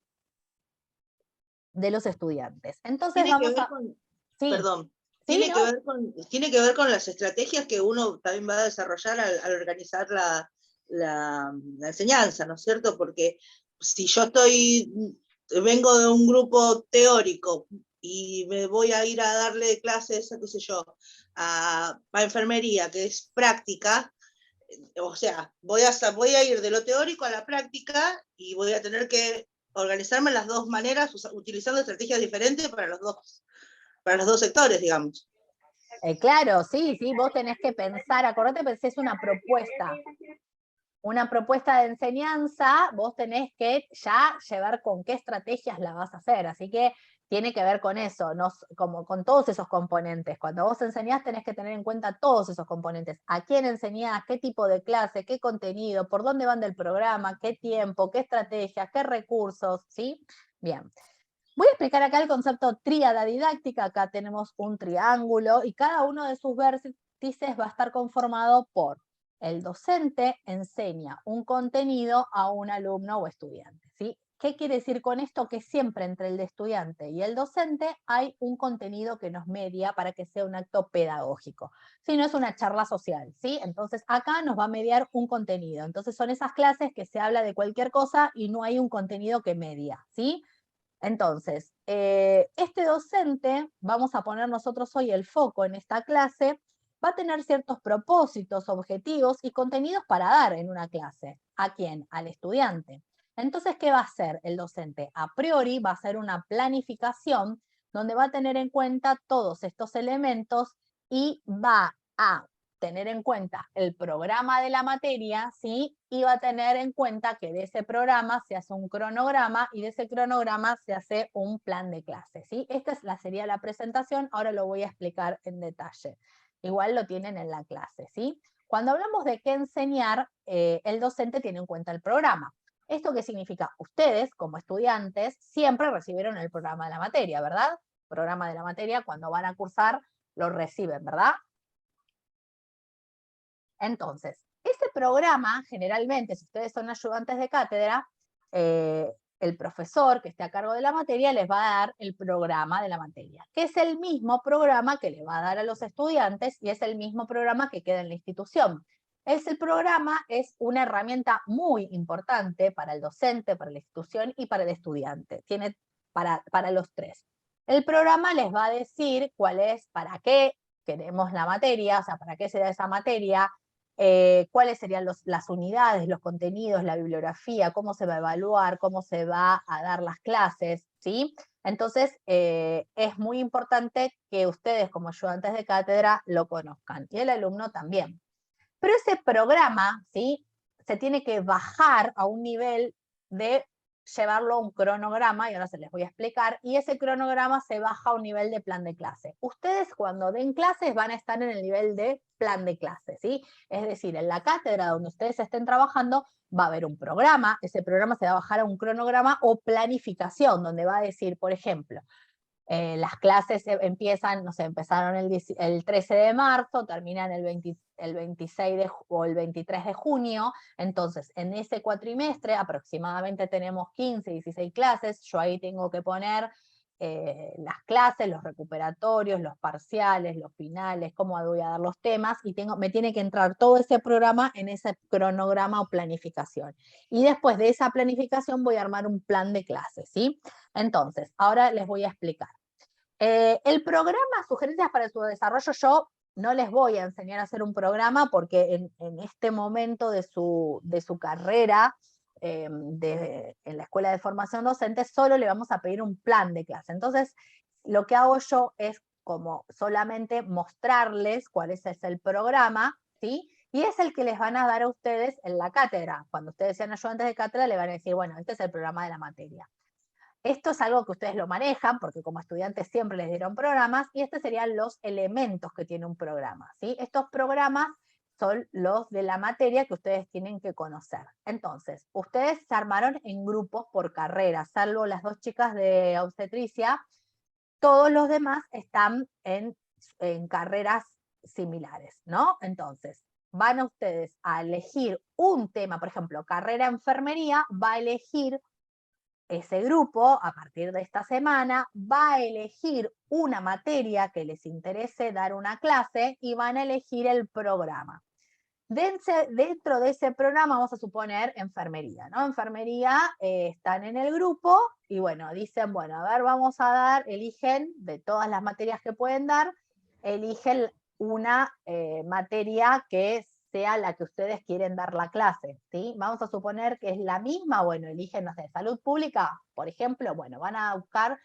de los estudiantes. Entonces
Tiene que
vamos
ver
a...
con,
Sí,
perdón,
sí,
tiene
¿no?
tiene que ver con las estrategias que uno también va a desarrollar al organizar la enseñanza, ¿no es cierto? Porque si yo vengo de un grupo teórico y me voy a ir a darle clases, qué sé yo, a enfermería, que es práctica, o sea, voy a ir de lo teórico a la práctica y voy a tener que organizarme en las dos maneras, utilizando estrategias diferentes para los dos sectores, digamos.
Claro, sí, vos tenés que pensar, acordate que es una propuesta de enseñanza, vos tenés que ya llevar con qué estrategias la vas a hacer, así que tiene que ver con eso, como con todos esos componentes. Cuando vos enseñás tenés que tener en cuenta todos esos componentes, a quién enseñás, qué tipo de clase, qué contenido, por dónde van del programa, qué tiempo, qué estrategias, qué recursos, ¿sí? Bien. Voy a explicar acá el concepto tríada didáctica. Acá tenemos un triángulo y cada uno de sus vértices va a estar conformado por el docente enseña un contenido a un alumno o estudiante, ¿sí? ¿Qué quiere decir con esto? Que siempre entre el estudiante y el docente hay un contenido que nos media para que sea un acto pedagógico. Si no, es una charla social, ¿sí? Entonces acá nos va a mediar un contenido. Entonces son esas clases que se habla de cualquier cosa y no hay un contenido que media, ¿sí? Entonces, este docente, vamos a poner nosotros hoy el foco en esta clase, va a tener ciertos propósitos, objetivos y contenidos para dar en una clase. ¿A quién? Al estudiante. Entonces, ¿qué va a hacer el docente? A priori va a hacer una planificación donde va a tener en cuenta todos estos elementos y va a tener en cuenta el programa de la materia, ¿sí? Y va a tener en cuenta que de ese programa se hace un cronograma y de ese cronograma se hace un plan de clase, ¿sí? Esta sería la presentación, ahora lo voy a explicar en detalle. Igual lo tienen en la clase, ¿sí? Cuando hablamos de qué enseñar, el docente tiene en cuenta el programa. ¿Esto qué significa? Ustedes, como estudiantes, siempre recibieron el programa de la materia, ¿verdad? Programa de la materia, cuando van a cursar, lo reciben, ¿verdad? Entonces, ese programa, generalmente, si ustedes son ayudantes de cátedra, el profesor que esté a cargo de la materia les va a dar el programa de la materia, que es el mismo programa que le va a dar a los estudiantes y es el mismo programa que queda en la institución. Ese programa es una herramienta muy importante para el docente, para la institución y para el estudiante. Tiene para los tres. El programa les va a decir cuál es, para qué queremos la materia, o sea, para qué se da esa materia, cuáles serían las unidades, los contenidos, la bibliografía, cómo se va a evaluar, cómo se va a dar las clases, ¿sí? Entonces, es muy importante que ustedes como ayudantes de cátedra lo conozcan, y el alumno también. Pero ese programa, ¿sí? Se tiene que bajar a un nivel de llevarlo a un cronograma, y ahora se les voy a explicar, y ese cronograma se baja a un nivel de plan de clase. Ustedes cuando den clases van a estar en el nivel de plan de clase, ¿sí? Es decir, en la cátedra donde ustedes estén trabajando va a haber un programa, ese programa se va a bajar a un cronograma o planificación, donde va a decir, por ejemplo, las clases empiezan, no sé, empezaron el 13 de marzo, terminan el 26 o el 23 de junio, entonces en ese cuatrimestre aproximadamente tenemos 15, 16 clases, yo ahí tengo que poner las clases, los recuperatorios, los parciales, los finales, cómo voy a dar los temas, y me tiene que entrar todo ese programa en ese cronograma o planificación. Y después de esa planificación voy a armar un plan de clases, ¿sí? Entonces, ahora les voy a explicar. El programa Sugerencias para su Desarrollo, yo no les voy a enseñar a hacer un programa porque en este momento de su carrera, en la Escuela de Formación Docente, solo le vamos a pedir un plan de clase. Entonces, lo que hago yo es como solamente mostrarles cuál es el programa, ¿sí? Y es el que les van a dar a ustedes en la cátedra. Cuando ustedes sean ayudantes de cátedra, le van a decir, bueno, este es el programa de la materia. Esto es algo que ustedes lo manejan, porque como estudiantes siempre les dieron programas, y estos serían los elementos que tiene un programa, ¿sí? Estos programas son los de la materia que ustedes tienen que conocer. Entonces, ustedes se armaron en grupos por carrera, salvo las 2 chicas de obstetricia, todos los demás están en carreras similares, ¿no? Entonces, van a ustedes a elegir un tema, por ejemplo, carrera enfermería, va a elegir ese grupo, a partir de esta semana, va a elegir una materia que les interese dar una clase y van a elegir el programa. Dentro de ese programa, vamos a suponer enfermería, ¿no? Enfermería, están en el grupo y bueno, dicen, bueno, a ver, vamos a dar, eligen de todas las materias que pueden dar, eligen una materia que sea la que ustedes quieren dar la clase, ¿sí? Vamos a suponer que es la misma, bueno, eligen, no sé, salud pública, por ejemplo, bueno, van a buscar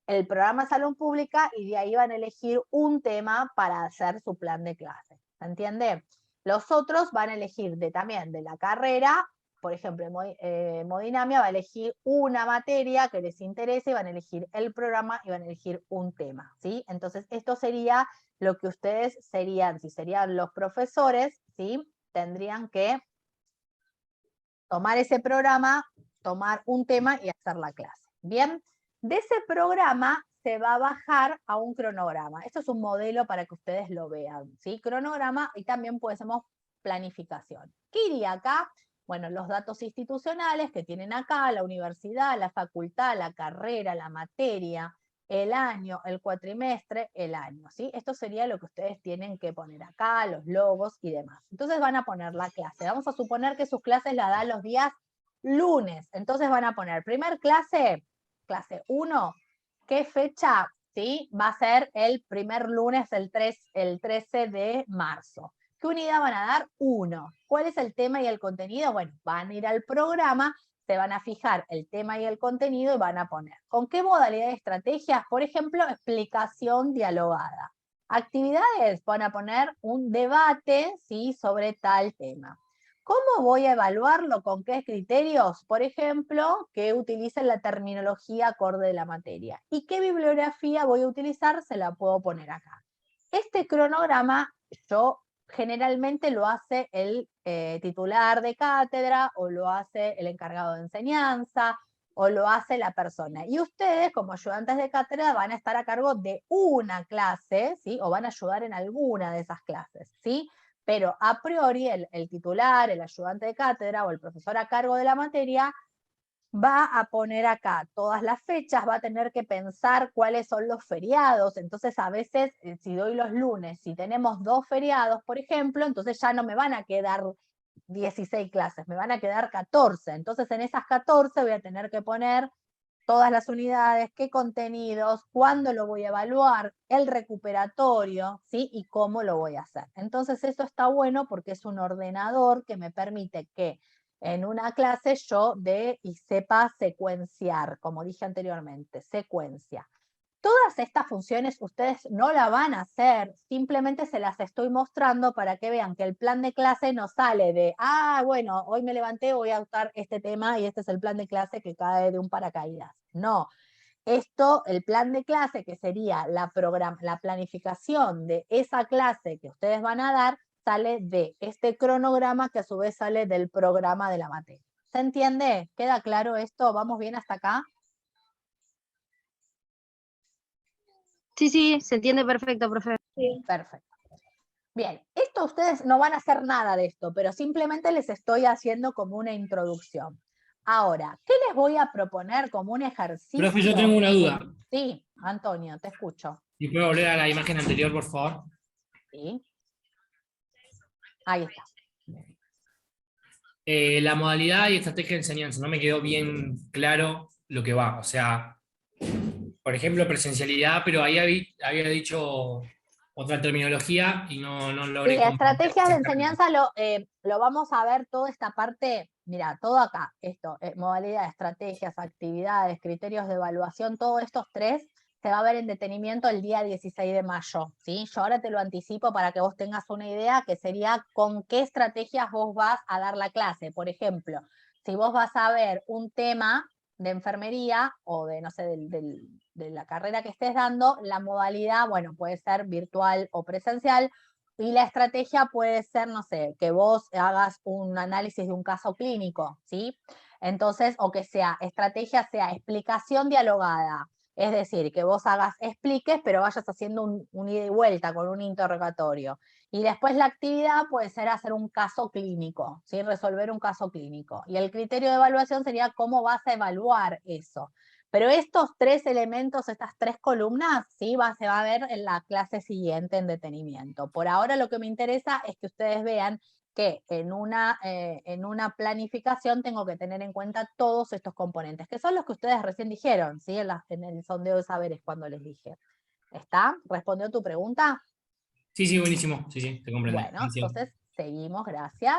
el programa de salud pública y de ahí van a elegir un tema para hacer su plan de clase, ¿se entiende? Los otros van a elegir también de la carrera, por ejemplo, hemodinamia va a elegir una materia que les interese, y van a elegir el programa y van a elegir un tema, ¿sí? Entonces, esto sería lo que ustedes serían, si serían los profesores, ¿sí? Tendrían que tomar ese programa, tomar un tema y hacer la clase. Bien, de ese programa se va a bajar a un cronograma. Esto es un modelo para que ustedes lo vean, ¿sí? Cronograma, y también podemos planificación. ¿Qué iría acá? Bueno, los datos institucionales que tienen acá, la universidad, la facultad, la carrera, la materia, el año, el cuatrimestre, el año, ¿sí? Esto sería lo que ustedes tienen que poner acá, los logos y demás. Entonces van a poner la clase. Vamos a suponer que sus clases las dan los días lunes. Entonces van a poner primer clase 1, ¿qué fecha? ¿Sí? Va a ser el primer lunes, el 13 de marzo. ¿Qué unidad van a dar? 1. ¿Cuál es el tema y el contenido? Bueno, van a ir al programa, se van a fijar el tema y el contenido y van a poner. ¿Con qué modalidad de estrategias? Por ejemplo, explicación dialogada. Actividades, van a poner un debate, ¿sí? Sobre tal tema. ¿Cómo voy a evaluarlo? ¿Con qué criterios? Por ejemplo, que utilicen la terminología acorde de la materia. ¿Y qué bibliografía voy a utilizar? Se la puedo poner acá. Este cronograma yo generalmente lo hace el titular de cátedra, o lo hace el encargado de enseñanza, o lo hace la persona. Y ustedes, como ayudantes de cátedra, van a estar a cargo de una clase, ¿sí? O van a ayudar en alguna de esas clases, ¿sí? Pero a priori el titular, el ayudante de cátedra o el profesor a cargo de la materia va a poner acá todas las fechas, va a tener que pensar cuáles son los feriados. Entonces a veces, si doy los lunes, si tenemos 2 feriados, por ejemplo, entonces ya no me van a quedar 16 clases, me van a quedar 14. Entonces en esas 14 voy a tener que poner todas las unidades, qué contenidos, cuándo lo voy a evaluar, el recuperatorio, ¿sí? Y cómo lo voy a hacer. Entonces eso está bueno porque es un ordenador que me permite que en una clase yo dé y sepa secuenciar, como dije anteriormente, secuencia. Todas estas funciones ustedes no la van a hacer, simplemente se las estoy mostrando para que vean que el plan de clase no sale de, bueno, hoy me levanté, voy a usar este tema y este es el plan de clase que cae de un paracaídas. No, esto, el plan de clase, que sería la planificación de esa clase que ustedes van a dar, sale de este cronograma que a su vez sale del programa de la materia. ¿Se entiende? ¿Queda claro esto? ¿Vamos bien hasta acá?
Sí, se entiende perfecto, profe.
Sí. Perfecto. Bien, esto ustedes no van a hacer nada de esto, pero simplemente les estoy haciendo como una introducción. Ahora, ¿qué les voy a proponer como un ejercicio?
Profe, yo tengo una duda.
Sí, Antonio, te escucho.
¿Y puedo volver a la imagen anterior, por favor?
Sí. Ahí está.
La modalidad y estrategia de enseñanza, no me quedó bien claro lo que va. O sea, por ejemplo, presencialidad, pero ahí había dicho otra terminología y no logré
Sí,
comprender
estrategias de
exactamente.
enseñanza lo vamos a ver toda esta parte, mira, todo acá, esto, modalidad, estrategias, actividades, criterios de evaluación, todos estos tres se va a ver en detenimiento el día 16 de mayo, ¿sí? Yo ahora te lo anticipo para que vos tengas una idea, que sería con qué estrategias vos vas a dar la clase. Por ejemplo, si vos vas a ver un tema de enfermería o de, no sé, de la carrera que estés dando, la modalidad, bueno, puede ser virtual o presencial, y la estrategia puede ser, no sé, que vos hagas un análisis de un caso clínico, ¿sí? Entonces, o que sea, estrategia sea explicación dialogada, es decir, que vos expliques, pero vayas haciendo un ida y vuelta con un interrogatorio. Y después la actividad puede ser hacer un caso clínico, ¿sí? Resolver un caso clínico. Y el criterio de evaluación sería cómo vas a evaluar eso. Pero estos tres elementos, estas tres columnas, sí, se va a ver en la clase siguiente en detenimiento. Por ahora lo que me interesa es que ustedes vean que en una planificación tengo que tener en cuenta todos estos componentes, que son los que ustedes recién dijeron, ¿sí? En el sondeo de saberes cuando les dije. ¿Está? ¿Respondió tu pregunta?
Sí, buenísimo. Sí, te comprendo.
Bueno,
Gracias.
entonces seguimos, gracias.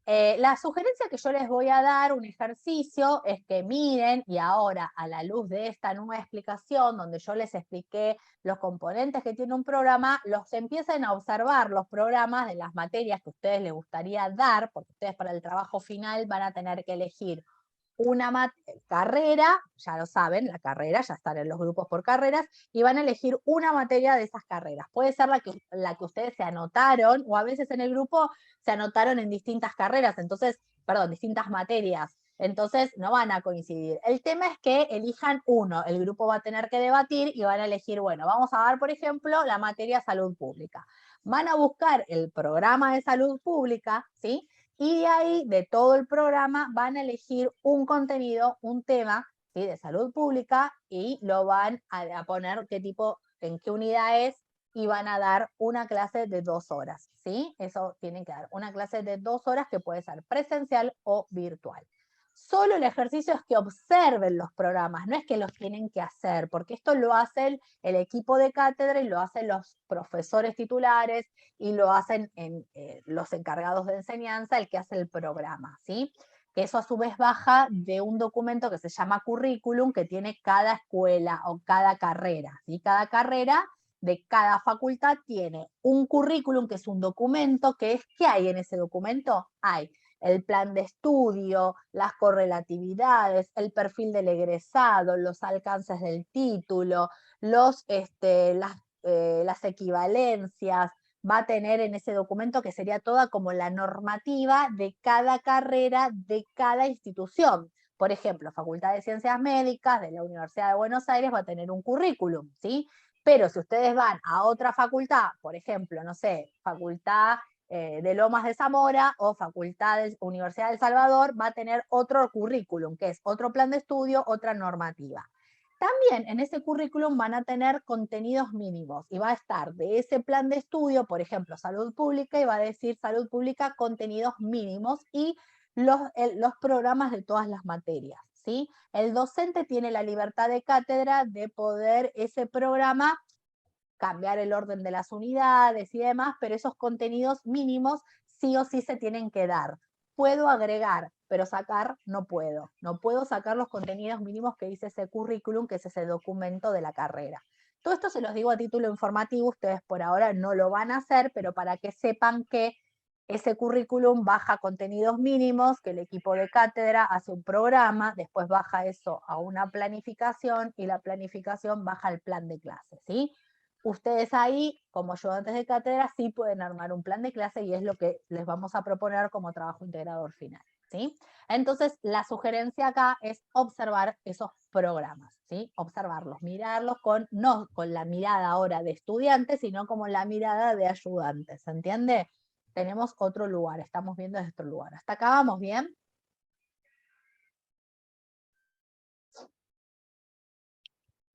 La sugerencia que yo les voy a dar, un ejercicio, es que miren, y ahora a la luz de esta nueva explicación, donde yo les expliqué los componentes que tiene un programa, los empiecen a observar los programas de las materias que a ustedes les gustaría dar, porque ustedes para el trabajo final van a tener que elegir una carrera, ya lo saben, la carrera, ya están en los grupos por carreras, y van a elegir una materia de esas carreras. Puede ser la que ustedes se anotaron, o a veces en el grupo se anotaron en distintas carreras, entonces, perdón, distintas materias, entonces no van a coincidir. El tema es que elijan uno, el grupo va a tener que debatir y van a elegir, bueno, vamos a dar, por ejemplo, la materia salud pública. Van a buscar el programa de salud pública, ¿sí? Y de ahí, de todo el programa, van a elegir un contenido, un tema, ¿sí? De salud pública, y lo van a poner en qué unidad es, y van a dar una clase de 2 horas, ¿sí? Eso tienen que dar, una clase de 2 horas que puede ser presencial o virtual. Solo el ejercicio es que observen los programas, no es que los tienen que hacer, porque esto lo hacen el equipo de cátedra y lo hacen los profesores titulares y lo hacen los encargados de enseñanza, el que hace el programa, ¿sí? Que eso a su vez baja de un documento que se llama currículum, que tiene cada escuela o cada carrera, ¿sí? Cada carrera de cada facultad tiene un currículum, que es un documento, que es, ¿qué hay en ese documento? Hay el plan de estudio, las correlatividades, el perfil del egresado, los alcances del título, las equivalencias, va a tener en ese documento, que sería toda como la normativa de cada carrera, de cada institución. Por ejemplo, Facultad de Ciencias Médicas de la Universidad de Buenos Aires va a tener un currículum, ¿sí? Pero si ustedes van a otra facultad, por ejemplo, no sé, Facultad de Lomas de Zamora o Universidad del Salvador, va a tener otro currículum, que es otro plan de estudio, otra normativa. También en ese currículum van a tener contenidos mínimos y va a estar de ese plan de estudio, por ejemplo, salud pública, y va a decir salud pública, contenidos mínimos, y los programas de todas las materias, ¿sí? El docente tiene la libertad de cátedra de poder ese programa cambiar el orden de las unidades y demás, pero esos contenidos mínimos sí o sí se tienen que dar. Puedo agregar, pero sacar no puedo. No puedo sacar los contenidos mínimos que dice ese currículum, que es ese documento de la carrera. Todo esto se los digo a título informativo, ustedes por ahora no lo van a hacer, pero para que sepan que ese currículum baja contenidos mínimos, que el equipo de cátedra hace un programa, después baja eso a una planificación, y la planificación baja al plan de clase, ¿sí? Ustedes ahí, como ayudantes de cátedra, sí pueden armar un plan de clase, y es lo que les vamos a proponer como trabajo integrador final, ¿sí? Entonces, la sugerencia acá es observar esos programas, ¿sí? Observarlos, mirarlos no con la mirada ahora de estudiantes, sino como la mirada de ayudantes, ¿se entiende? Tenemos otro lugar, estamos viendo desde otro lugar. ¿Hasta acá vamos bien?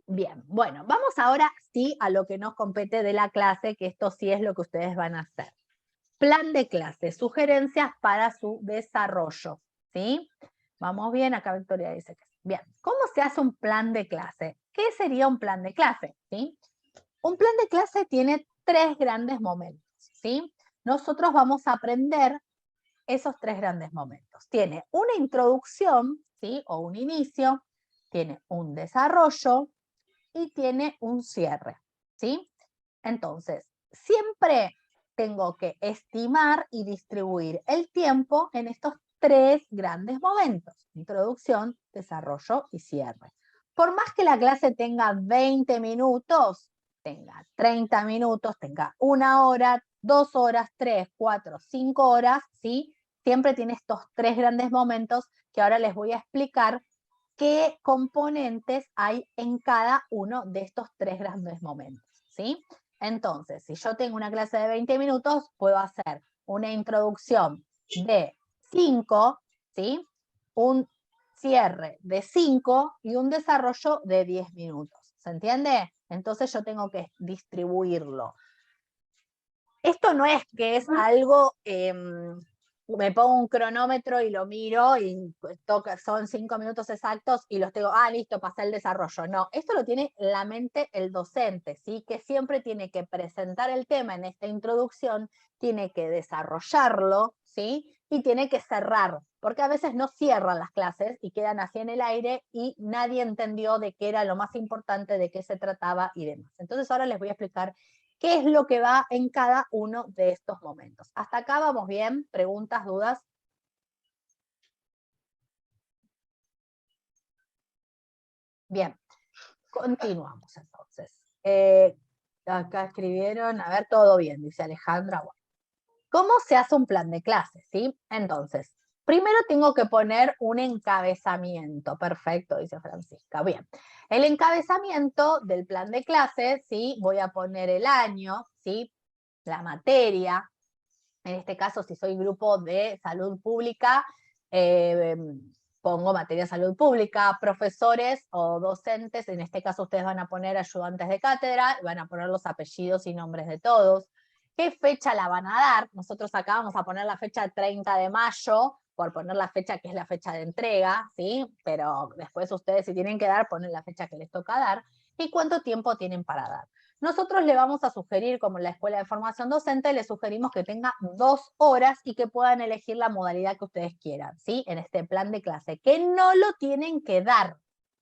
Bien, bueno, vamos ahora sí a lo que nos compete de la clase, que esto sí es lo que ustedes van a hacer. Plan de clase, sugerencias para su desarrollo, ¿sí? Vamos bien, acá Victoria dice que sí. Bien, ¿cómo se hace un plan de clase? ¿Qué sería un plan de clase? ¿Sí? Un plan de clase tiene 3 grandes momentos, ¿sí? Nosotros vamos a aprender esos 3 grandes momentos. Tiene una introducción, ¿sí? O un inicio, tiene un desarrollo y tiene un cierre, ¿sí? Entonces, siempre tengo que estimar y distribuir el tiempo en estos 3 grandes momentos: introducción, desarrollo y cierre. Por más que la clase tenga 20 minutos, tenga 30 minutos, tenga 1 hora, 2 horas, 3, 4, 5 horas, ¿sí? Siempre tiene estos 3 grandes momentos que ahora les voy a explicar qué componentes hay en cada uno de estos 3 grandes momentos, ¿sí? Entonces, si yo tengo una clase de 20 minutos, puedo hacer una introducción de 5, ¿sí? Un cierre de 5 y un desarrollo de 10 minutos. ¿Se entiende? Entonces yo tengo que distribuirlo. Esto no es que es algo, me pongo un cronómetro y lo miro y toca, son 5 minutos exactos y los tengo, listo, pasé el desarrollo. No, esto lo tiene en la mente el docente, ¿sí? Que siempre tiene que presentar el tema en esta introducción, tiene que desarrollarlo, ¿sí? Y tiene que cerrar, porque a veces no cierran las clases y quedan así en el aire y nadie entendió de qué era lo más importante, de qué se trataba y demás. Entonces ahora les voy a explicar qué es lo que va en cada uno de estos momentos. ¿Hasta acá vamos bien? ¿Preguntas, dudas? Bien, continuamos entonces. Acá escribieron, a ver, todo bien, dice Alejandra. Bueno, ¿cómo se hace un plan de clase? ¿Sí? Entonces, primero tengo que poner un encabezamiento. Perfecto, dice Francisca. Bien, el encabezamiento del plan de clase, ¿sí? Voy a poner el año, ¿sí? La materia. En este caso, si soy grupo de salud pública, pongo materia de salud pública, profesores o docentes, en este caso ustedes van a poner ayudantes de cátedra, van a poner los apellidos y nombres de todos. ¿Qué fecha la van a dar? Nosotros acá vamos a poner la fecha 30 de mayo, por poner la fecha que es la fecha de entrega, ¿sí? Pero después ustedes, si tienen que dar, ponen la fecha que les toca dar. ¿Y cuánto tiempo tienen para dar? Nosotros le vamos a sugerir, como en la Escuela de Formación Docente, le sugerimos que tenga 2 horas y que puedan elegir la modalidad que ustedes quieran, ¿sí? En este plan de clase, que no lo tienen que dar.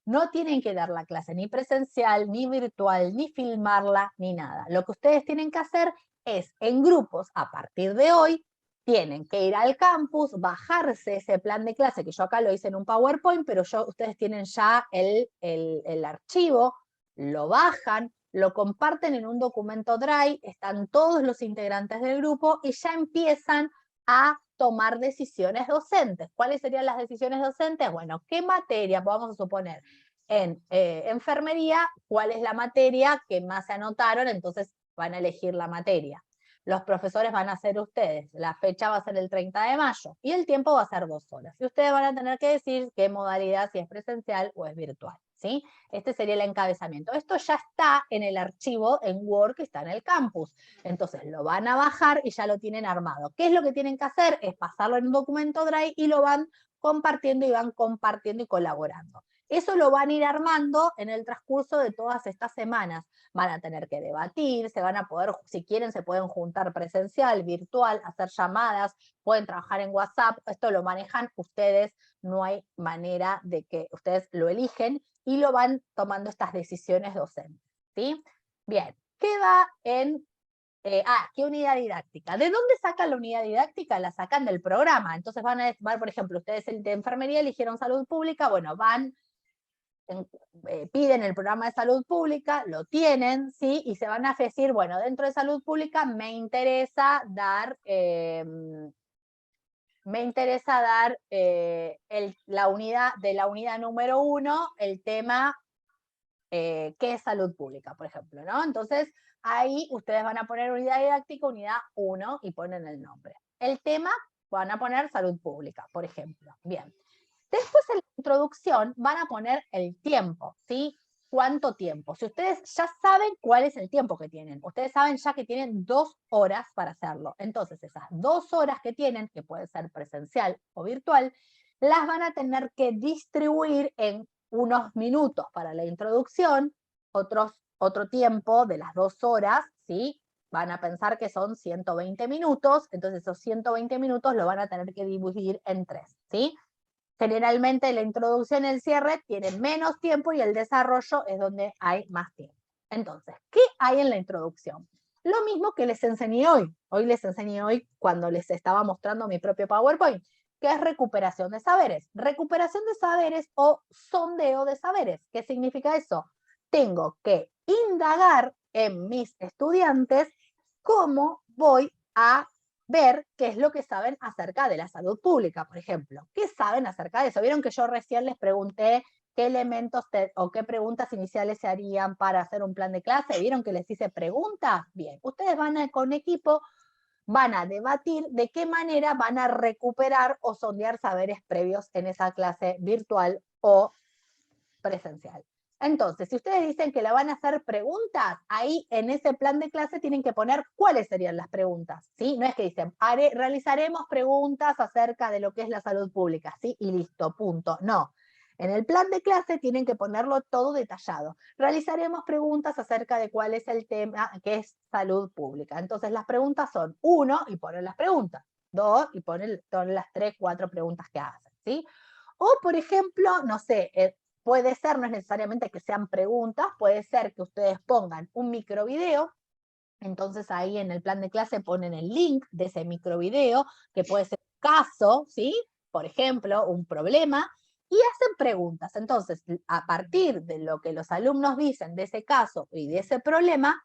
No tienen que dar la clase ni presencial, ni virtual, ni filmarla, ni nada. Lo que ustedes tienen que hacer es, en grupos, a partir de hoy, tienen que ir al campus, bajarse ese plan de clase, que yo acá lo hice en un PowerPoint, pero ustedes tienen ya el archivo, lo bajan, lo comparten en un documento Drive, están todos los integrantes del grupo y ya empiezan a tomar decisiones docentes. ¿Cuáles serían las decisiones docentes? Bueno, ¿qué materia? Vamos a suponer, en enfermería, ¿cuál es la materia que más se anotaron? Entonces van a elegir la materia. Los profesores van a ser ustedes, la fecha va a ser el 30 de mayo y el tiempo va a ser 2 horas. Y ustedes van a tener que decir qué modalidad, si es presencial o es virtual. ¿Sí? Este sería el encabezamiento. Esto ya está en el archivo en Word que está en el campus. Entonces lo van a bajar y ya lo tienen armado. ¿Qué es lo que tienen que hacer? Es pasarlo en un documento Drive y lo van compartiendo y colaborando. Eso lo van a ir armando en el transcurso de todas estas semanas. Van a tener que debatir, se van a poder, si quieren, se pueden juntar presencial, virtual, hacer llamadas, pueden trabajar en WhatsApp. Esto lo manejan ustedes, no hay manera de que ustedes lo eligen y lo van tomando estas decisiones docentes, ¿sí? Bien, ¿qué va en ¿qué unidad didáctica? ¿De dónde sacan la unidad didáctica? La sacan del programa. Entonces van, por ejemplo, ustedes de enfermería eligieron salud pública, bueno, piden el programa de salud pública, lo tienen, ¿sí? Y se van a decir, bueno, dentro de salud pública me interesa dar la unidad número 1, el tema ¿qué es salud pública, por ejemplo? ¿No? Entonces, ahí ustedes van a poner unidad didáctica, unidad 1, y ponen el nombre. El tema van a poner salud pública, por ejemplo. Bien. Después en la introducción van a poner el tiempo, ¿sí? cuánto tiempo. Si ustedes ya saben cuál es el tiempo que tienen, ustedes saben ya que tienen 2 horas para hacerlo. Entonces, esas 2 horas que tienen, que puede ser presencial o virtual, las van a tener que distribuir en unos minutos para la introducción, otro tiempo de las 2 horas, ¿sí? Van a pensar que son 120 minutos, entonces esos 120 minutos lo van a tener que dividir en 3, ¿sí? Generalmente la introducción y el cierre tienen menos tiempo y el desarrollo es donde hay más tiempo. Entonces, ¿qué hay en la introducción? Lo mismo que les enseñé hoy. Hoy les enseñé cuando les estaba mostrando mi propio PowerPoint, que es recuperación de saberes. Recuperación de saberes o sondeo de saberes. ¿Qué significa eso? Tengo que indagar en mis estudiantes cómo voy a ver qué es lo que saben acerca de la salud pública, por ejemplo. ¿Qué saben acerca de eso? Vieron que yo recién les pregunté qué elementos o qué preguntas iniciales se harían para hacer un plan de clase. ¿Vieron que les hice preguntas? Bien, ustedes van a, con equipo, van a debatir de qué manera van a recuperar o sondear saberes previos en esa clase virtual o presencial. Entonces, si ustedes dicen que le van a hacer preguntas, ahí en ese plan de clase tienen que poner cuáles serían las preguntas, ¿sí? No es que dicen, realizaremos preguntas acerca de lo que es la salud pública, ¿sí? Y listo, punto. No. En el plan de clase tienen que ponerlo todo detallado. Realizaremos preguntas acerca de cuál es el tema que es salud pública. Entonces, las preguntas son 1, y ponen las preguntas. 2, y ponen las 3, 4 preguntas que hacen, ¿sí? O, por ejemplo, no sé, puede ser, no es necesariamente que sean preguntas, puede ser que ustedes pongan un microvideo, entonces ahí en el plan de clase ponen el link de ese microvideo, que puede ser un caso, ¿sí? Por ejemplo, un problema, y hacen preguntas. Entonces, a partir de lo que los alumnos dicen de ese caso y de ese problema,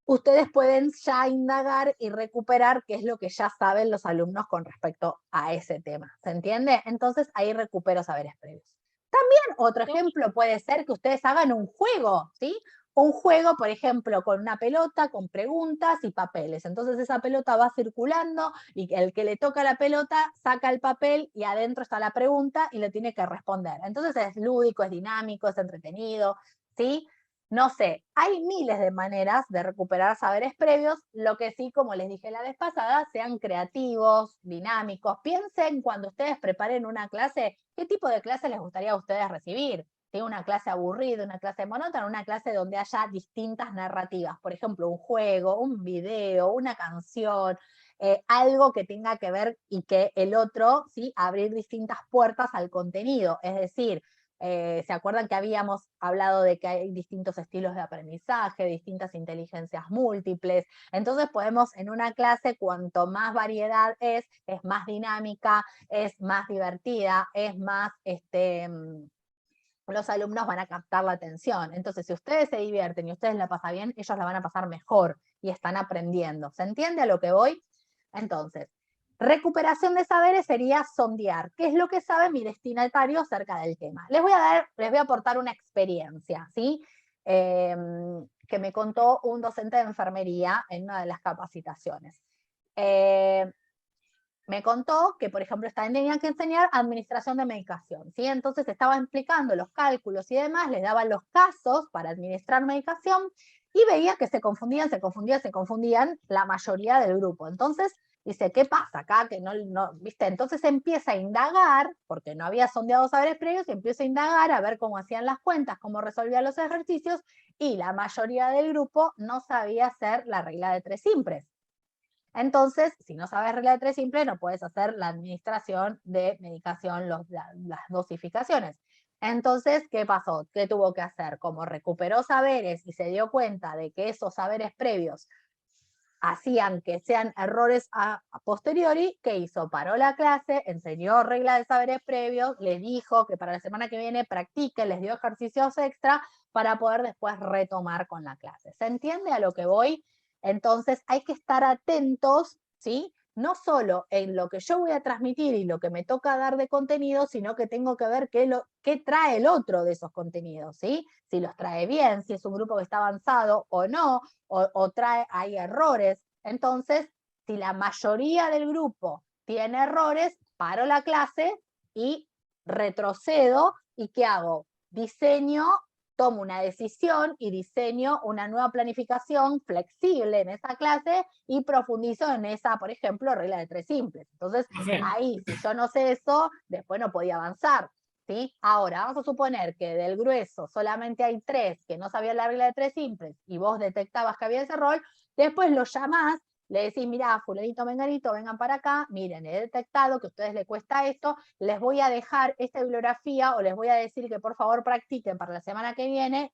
ustedes pueden ya indagar y recuperar qué es lo que ya saben los alumnos con respecto a ese tema. ¿Se entiende? Entonces ahí recupero saberes previos. También otro ejemplo puede ser que ustedes hagan un juego, ¿sí? Un juego, por ejemplo, con una pelota, con preguntas y papeles. Entonces esa pelota va circulando y el que le toca la pelota saca el papel y adentro está la pregunta y le tiene que responder. Entonces es lúdico, es dinámico, es entretenido, ¿sí? No sé, hay miles de maneras de recuperar saberes previos, lo que sí, como les dije la vez pasada, sean creativos, dinámicos. Piensen cuando ustedes preparen una clase, ¿qué tipo de clase les gustaría a ustedes recibir? ¿Sí? Una clase aburrida, una clase monótona, una clase donde haya distintas narrativas. Por ejemplo, un juego, un video, una canción, algo que tenga que ver y que el otro, ¿sí? Abrir distintas puertas al contenido. Es decir, ¿se acuerdan que habíamos hablado de que hay distintos estilos de aprendizaje, distintas inteligencias múltiples? Entonces podemos en una clase, cuanto más variedad es más dinámica, es más divertida, es más, los alumnos van a captar la atención. Entonces, si ustedes se divierten y ustedes la pasan bien, ellos la van a pasar mejor y están aprendiendo. ¿Se entiende a lo que voy? Entonces, recuperación de saberes sería sondear. ¿Qué es lo que sabe mi destinatario acerca del tema? Les voy a aportar una experiencia, ¿sí? Que me contó un docente de enfermería en una de las capacitaciones. Me contó que, por ejemplo, tenían que enseñar administración de medicación, ¿sí? Entonces estaba explicando los cálculos y demás, les daban los casos para administrar medicación y veía que se confundían la mayoría del grupo. Entonces dice, ¿qué pasa acá? Que no, ¿viste? Entonces empieza a indagar, porque no había sondeado saberes previos, y empieza a indagar a ver cómo hacían las cuentas, cómo resolvían los ejercicios, y la mayoría del grupo no sabía hacer la regla de 3 simples. Entonces, si no sabes regla de 3 simples, no puedes hacer la administración de medicación, las dosificaciones. Entonces, ¿qué pasó? ¿Qué tuvo que hacer? Como recuperó saberes y se dio cuenta de que esos saberes previos hacían que sean errores a posteriori, ¿qué hizo? Paró la clase, enseñó regla de saberes previos, les dijo que para la semana que viene practiquen, les dio ejercicios extra para poder después retomar con la clase. ¿Se entiende a lo que voy? Entonces hay que estar atentos, ¿sí? No solo en lo que yo voy a transmitir y lo que me toca dar de contenido, sino que tengo que ver qué trae el otro de esos contenidos, ¿sí? Si los trae bien, si es un grupo que está avanzado o no, hay errores. Entonces, si la mayoría del grupo tiene errores, paro la clase y retrocedo, ¿y qué hago? Diseño tomo una decisión y diseño una nueva planificación flexible en esa clase y profundizo en esa, por ejemplo, regla de 3 simples. Entonces, ahí, si yo no sé eso, después no podía avanzar, ¿sí? Ahora, vamos a suponer que del grueso solamente hay 3 que no sabían la regla de 3 simples y vos detectabas que había ese rol, después lo llamás, le decís, mirá, fulanito, menganito, vengan para acá, miren, he detectado que a ustedes les cuesta esto, les voy a dejar esta bibliografía o les voy a decir que por favor practiquen para la semana que viene,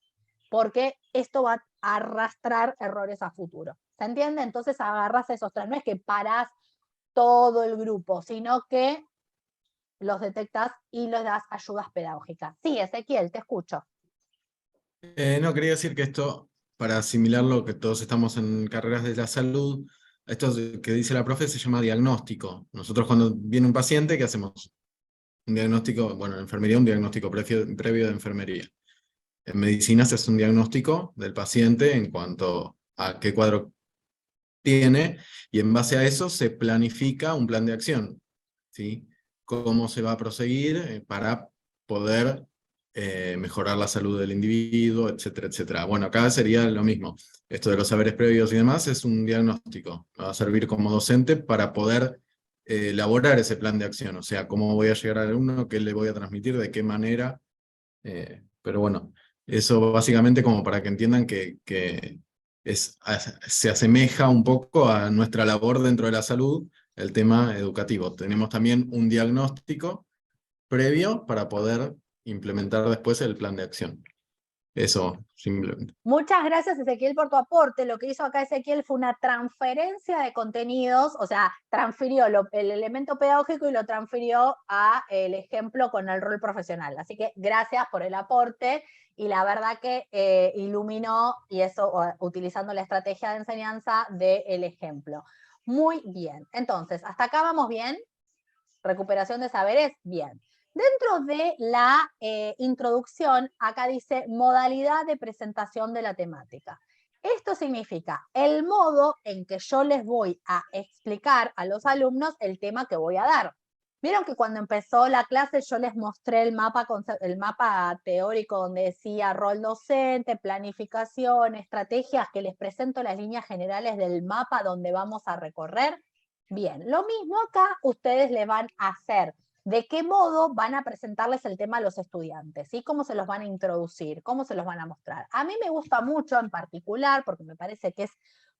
porque esto va a arrastrar errores a futuro. ¿Se entiende? Entonces agarras esos 3, no es que parás todo el grupo, sino que los detectas y les das ayudas pedagógicas. Sí, Ezequiel, te escucho.
No, quería decir que esto, para asimilarlo, que todos estamos en carreras de la salud, esto que dice la profe se llama diagnóstico. Nosotros cuando viene un paciente, ¿qué hacemos? Un diagnóstico, bueno, en enfermería un diagnóstico previo de enfermería. En medicina se hace un diagnóstico del paciente en cuanto a qué cuadro tiene, y en base a eso se planifica un plan de acción, ¿sí? Cómo se va a proseguir para poder mejorar la salud del individuo, etcétera, etcétera. Bueno, acá sería lo mismo. Esto de los saberes previos y demás es un diagnóstico. Va a servir como docente para poder elaborar ese plan de acción. O sea, cómo voy a llegar al alumno, qué le voy a transmitir, de qué manera. Pero bueno, eso básicamente como para que entiendan que se asemeja un poco a nuestra labor dentro de la salud, el tema educativo. Tenemos también un diagnóstico previo para poder implementar después el plan de acción. Eso, simplemente.
Muchas gracias, Ezequiel, por tu aporte. Lo que hizo acá Ezequiel fue una transferencia de contenidos, o sea, transfirió el elemento pedagógico y lo transfirió a el ejemplo con el rol profesional. Así que gracias por el aporte y la verdad que iluminó, y eso utilizando la estrategia de enseñanza del ejemplo. Muy bien. Entonces, ¿hasta acá vamos bien? Recuperación de saberes, bien. Dentro de la introducción, acá dice modalidad de presentación de la temática. Esto significa el modo en que yo les voy a explicar a los alumnos el tema que voy a dar. Vieron que cuando empezó la clase yo les mostré el mapa teórico donde decía rol docente, planificación, estrategias, que les presento las líneas generales del mapa donde vamos a recorrer. Bien, lo mismo acá ustedes le van a hacer. ¿De qué modo van a presentarles el tema a los estudiantes? ¿Sí? ¿Cómo se los van a introducir? ¿Cómo se los van a mostrar? A mí me gusta mucho en particular, porque me parece que es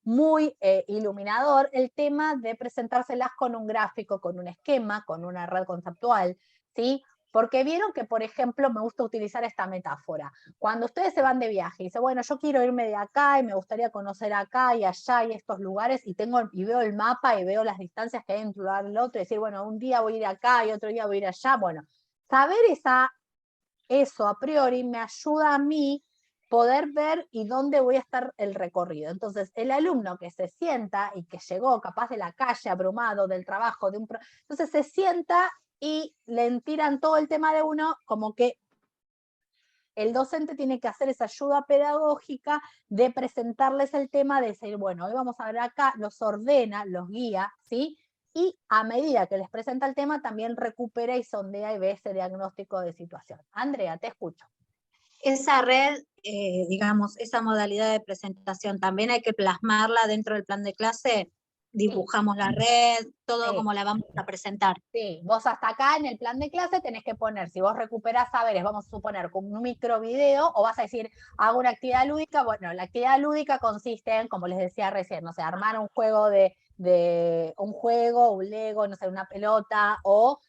muy iluminador, el tema de presentárselas con un gráfico, con un esquema, con una red conceptual, ¿sí? Porque vieron que, por ejemplo, me gusta utilizar esta metáfora. Cuando ustedes se van de viaje y dicen, bueno, yo quiero irme de acá y me gustaría conocer acá y allá y estos lugares, y veo el mapa y veo las distancias que hay entre un lugar y el otro, y decir, bueno, un día voy a ir acá y otro día voy a ir allá. Bueno, saber eso a priori me ayuda a mí poder ver y dónde voy a estar el recorrido. Entonces, el alumno que se sienta y que llegó capaz de la calle abrumado, del trabajo, entonces se sienta y le tiran todo el tema de uno, como que el docente tiene que hacer esa ayuda pedagógica de presentarles el tema, de decir, bueno, hoy vamos a ver acá, los ordena, los guía, ¿sí? Y a medida que les presenta el tema, también recupera y sondea y ve ese diagnóstico de situación. Andrea, te escucho.
Esa red, digamos, esa modalidad de presentación, también hay que plasmarla dentro del plan de clase. Dibujamos la red, todo como la vamos a presentar.
Sí, vos hasta acá en el plan de clase tenés que poner, si vos recuperás saberes, vamos a suponer con un micro video, o vas a decir, hago una actividad lúdica. Bueno, la actividad lúdica consiste en, como les decía recién, no sé, armar un juego un Lego, no sé, una pelota, o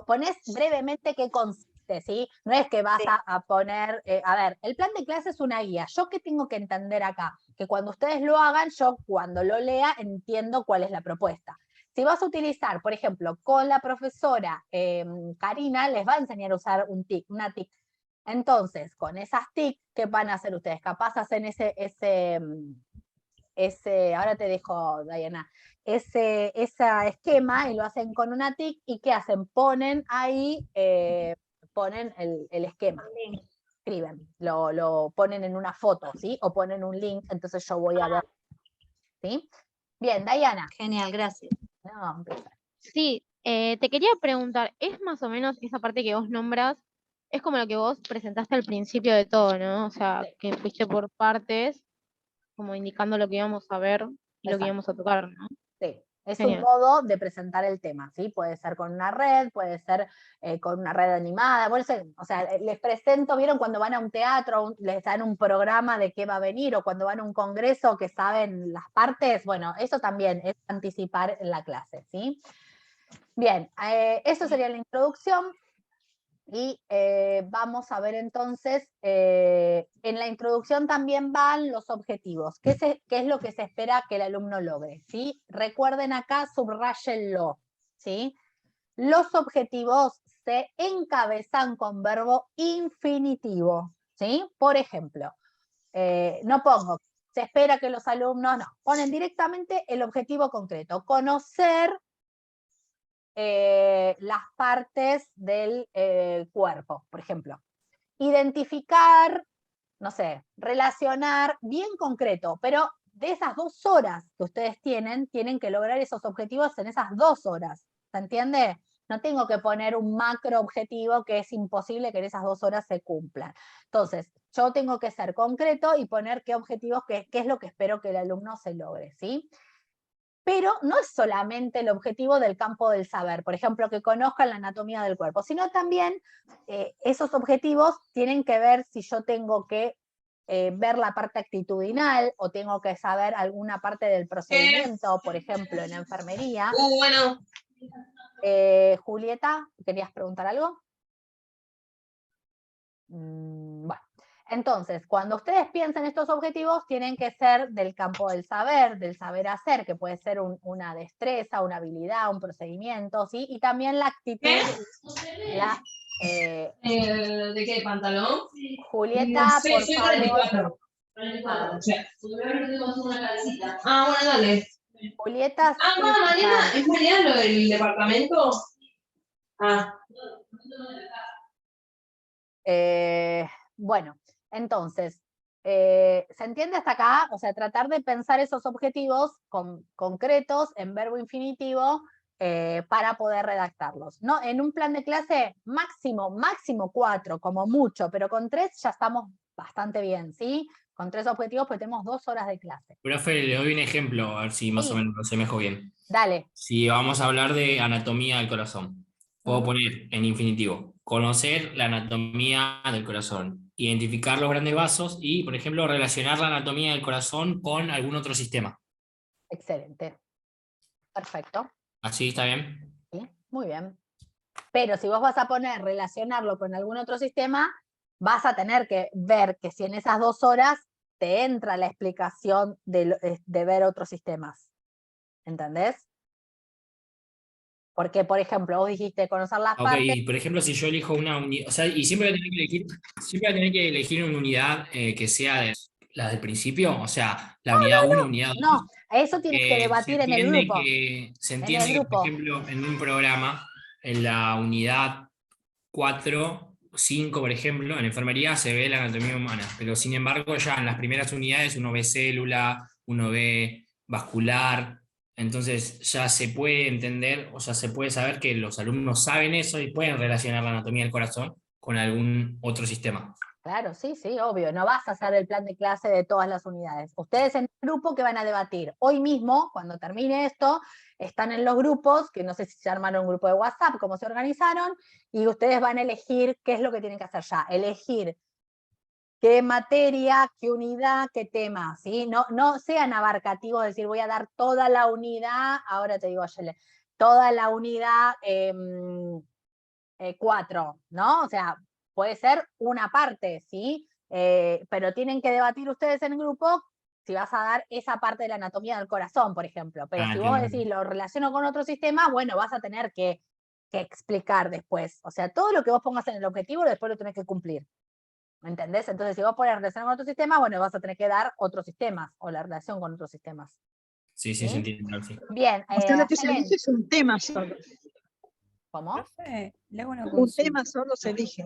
ponés brevemente qué consiste, ¿sí? No es que vas a poner, a ver, el plan de clase es una guía. ¿Yo qué tengo que entender acá? Que cuando ustedes lo hagan, yo cuando lo lea entiendo cuál es la propuesta. Si vas a utilizar, por ejemplo, con la profesora Karina, les va a enseñar a usar una TIC. Entonces, con esas TIC, ¿qué van a hacer ustedes? Capaz hacen ahora te dejo, Diana, ese esquema y lo hacen con una TIC, y ¿qué hacen? Ponen ahí, ponen el esquema. Escriben, lo ponen en una foto, ¿sí? O ponen un link, entonces yo voy a ver, ¿sí? Bien, Diana.
Genial, gracias.
Sí, te quería preguntar, ¿es más o menos esa parte que vos nombras es como lo que vos presentaste al principio de todo, ¿no? O sea,
Sí.
que fuiste por partes, como indicando lo que íbamos a ver y lo que
Exacto.
íbamos a tocar, ¿no?
Sí, es un
Genial.
modo de presentar el tema, ¿sí? Puede ser con una red, puede ser con una red animada, puede ser, o sea, les presento, ¿vieron cuando van a un teatro, les dan un programa de qué va a venir, o cuando van a un congreso que saben las partes? Bueno, eso también es anticipar en la clase, ¿sí? Bien, eso sería la introducción. Y vamos a ver entonces, en la introducción también van los objetivos. ¿Qué es lo que se espera que el alumno logre? ¿Sí? Recuerden acá, subrayenlo, ¿sí? Los objetivos se encabezan con verbo infinitivo, ¿sí? Por ejemplo, no pongo, se espera que los alumnos, no, ponen directamente el objetivo concreto, conocer las partes del cuerpo, por ejemplo. Identificar, no sé, relacionar, bien concreto, pero de esas 2 horas que ustedes tienen que lograr esos objetivos en esas 2 horas. ¿Se entiende? No tengo que poner un macro objetivo que es imposible que en esas 2 horas se cumplan. Entonces, yo tengo que ser concreto y poner qué objetivos, qué es lo que espero que el alumno se logre, ¿sí? Pero no es solamente el objetivo del campo del saber, por ejemplo, que conozcan la anatomía del cuerpo, sino también esos objetivos tienen que ver si yo tengo que ver la parte actitudinal o tengo que saber alguna parte del procedimiento, por ejemplo, en enfermería.
Bueno.
Julieta, ¿querías preguntar algo? Bueno. Entonces, cuando ustedes piensen estos objetivos, tienen que ser del campo del saber hacer, que puede ser una destreza, una habilidad, un procedimiento, ¿sí? Y también la actitud.
¿De qué pantalón?
Julieta,
Sí,
por
soy
favor.
44. Bueno, dale.
Julieta, sí,
mañana, ¿es mañana lo del departamento?
Bueno, entonces, ¿se entiende hasta acá? O sea, tratar de pensar esos objetivos concretos en verbo infinitivo para poder redactarlos. ¿No? En un plan de clase máximo 4, como mucho, pero con 3 ya estamos bastante bien, ¿sí? Con 3 objetivos, pues tenemos 2 horas de clase.
Profe, le doy un ejemplo, a ver si más o menos lo asemejo bien.
Dale.
Si vamos a hablar de anatomía del corazón, puedo poner en infinitivo, conocer la anatomía del corazón, identificar los grandes vasos y, por ejemplo, relacionar la anatomía del corazón con algún otro sistema.
Excelente. Perfecto.
¿Así está bien?
Sí, muy bien. Pero si vos vas a relacionarlo con algún otro sistema, vas a tener que ver que si en esas 2 horas te entra la explicación de ver otros sistemas. ¿Entendés? Porque, por ejemplo, vos dijiste conocer las partes.
Y por ejemplo, si yo elijo una unidad, o sea, y siempre voy a tener que elegir una unidad que sea de las del principio, o sea, la unidad 1, unidad 2.
No, eso tienes que debatir en el grupo.
Se entiende que, por ejemplo, en un programa, en la unidad 4, 5, por ejemplo, en enfermería se ve la anatomía humana, pero sin embargo ya en las primeras unidades uno ve célula, uno ve vascular, entonces ya se puede entender, o sea, se puede saber que los alumnos saben eso y pueden relacionar la anatomía del corazón con algún otro sistema.
Claro, sí, obvio. No vas a hacer el plan de clase de todas las unidades. Ustedes en el grupo que van a debatir. Hoy mismo, cuando termine esto, están en los grupos, que no sé si se armaron un grupo de WhatsApp, cómo se organizaron, y ustedes van a elegir qué es lo que tienen que hacer ya. Elegir qué materia, qué unidad, qué tema, ¿sí? No sean abarcativos, decir voy a dar toda la unidad, ahora te digo, toda la unidad 4, ¿no? O sea, puede ser una parte, ¿sí? Pero tienen que debatir ustedes en el grupo si vas a dar esa parte de la anatomía del corazón, por ejemplo. Pero si vos decís, lo relaciono con otro sistema, bueno, vas a tener que explicar después. O sea, todo lo que vos pongas en el objetivo, después lo tenés que cumplir. ¿Me entendés? Entonces, si vos pones relación con otro sistema, bueno, vas a tener que dar otros sistemas o la relación con otros sistemas.
Sí, se entiende. Sí.
Bien.
O sea, lo que se elige es un tema solo.
¿Cómo?
Un tema solo se elige.